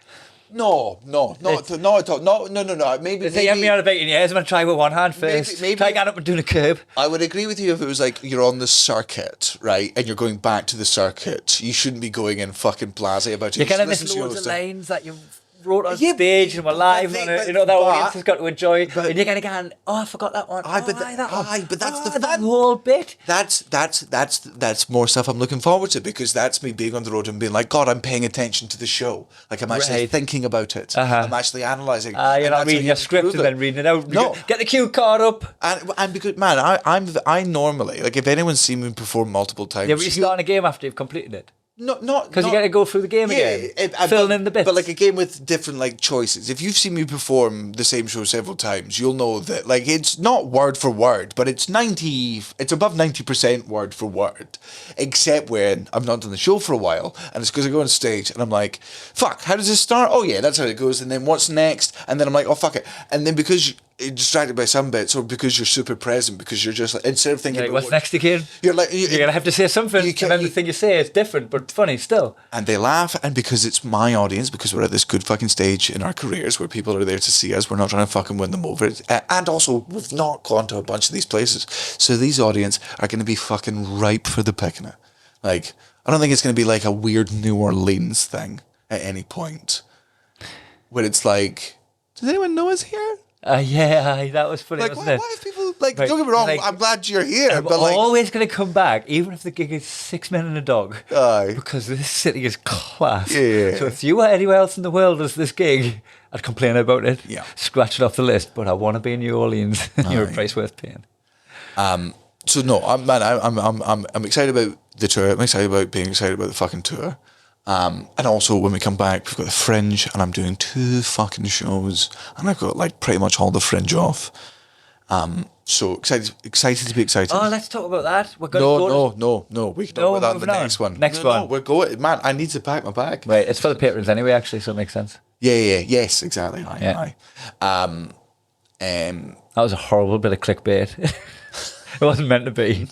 No, not at all. No. Maybe. It's like having me on a bike in your head. I'm going to try with one hand first. Maybe try getting up and doing a curb. I would agree with you if it was like you're on the circuit, right, and you're going back to the circuit. You shouldn't be going in fucking blasé about it. You're going to miss loads of lines that you wrote on stage and were live on it. You know, that audience has got to enjoy. And you're going to go, I forgot that one. But that's the whole bit. That's more stuff I'm looking forward to, because that's me being on the road and being like, God, I'm paying attention to the show. Like, I'm actually thinking about it. I'm actually analysing. You're not reading your script and then reading it out. No. Get the cue card up. And because, man, I normally, like, if anyone's seen me perform multiple times. Yeah, but you're starting a game after you've completed it. Not because you got to go through the game again, filling in the bits. But like a game with different like choices. If you've seen me perform the same show several times, you'll know that like it's not word for word, but it's above 90% word for word, except when I've not done the show for a while, and it's because I go on stage and I'm like, fuck, how does this start? Oh yeah, that's how it goes. And then what's next? And then I'm like, oh fuck it. And then because you're distracted by some bits, or because you're super present, because you're just like, instead of thinking, like, what's next again? You're like, you're gonna have to say something, and then the thing you say is different but funny still. And they laugh, and because it's my audience, because we're at this good fucking stage in our careers where people are there to see us, we're not trying to fucking win them over. And also, we've not gone to a bunch of these places, so these audience are going to be fucking ripe for the picking. Like, I don't think it's going to be like a weird New Orleans thing at any point, where it's like, does anyone know us here? That was funny, like, wasn't it? Why if people, like, don't get me wrong, like, I'm glad you're here, but like... always going to come back, even if the gig is 6 men and a dog. Aye. Because this city is class. Yeah. So if you were anywhere else in the world as this gig, I'd complain about it. Yeah. Scratch it off the list, but I want to be in New Orleans. You're a price worth paying. So no, I'm excited about the tour. I'm excited about being excited about the fucking tour. And also when we come back, we've got the Fringe, and I'm doing 2 fucking shows, and I've got like pretty much all the Fringe off. So excited to be excited. Oh, let's talk about that. We're going to go. No. We can talk about that in the next one. Next one. No, we're going. Man, I need to pack my bag. Right, it's for the patrons anyway, actually, so it makes sense. Yes, exactly. Aye. That was a horrible bit of clickbait. It wasn't meant to be.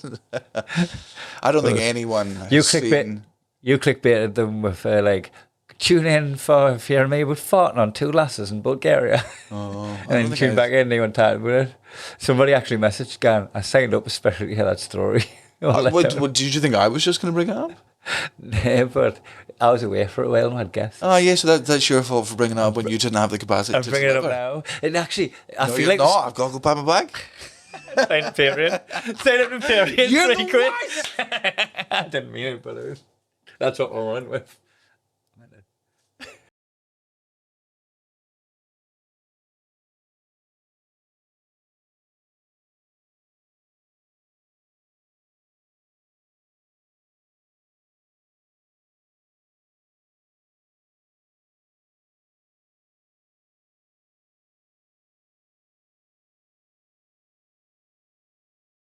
I don't think anyone has seen... You clickbaited them with like, tune in for if you're me with farting on 2 lasses in Bulgaria. And then tune back in and they went tired with it. Somebody actually messaged Gan, I signed up especially to hear that story. Did you think I was just going to bring it up? Yeah, but I was away for a while and had guests. Oh yeah, so that's your fault for bringing it up when you didn't have the capacity to bringing it up now. And actually, I feel like... No, I've got to go pack my bag. Sign up Patreon. You're £3 quid. I didn't mean it, but that's what we went with.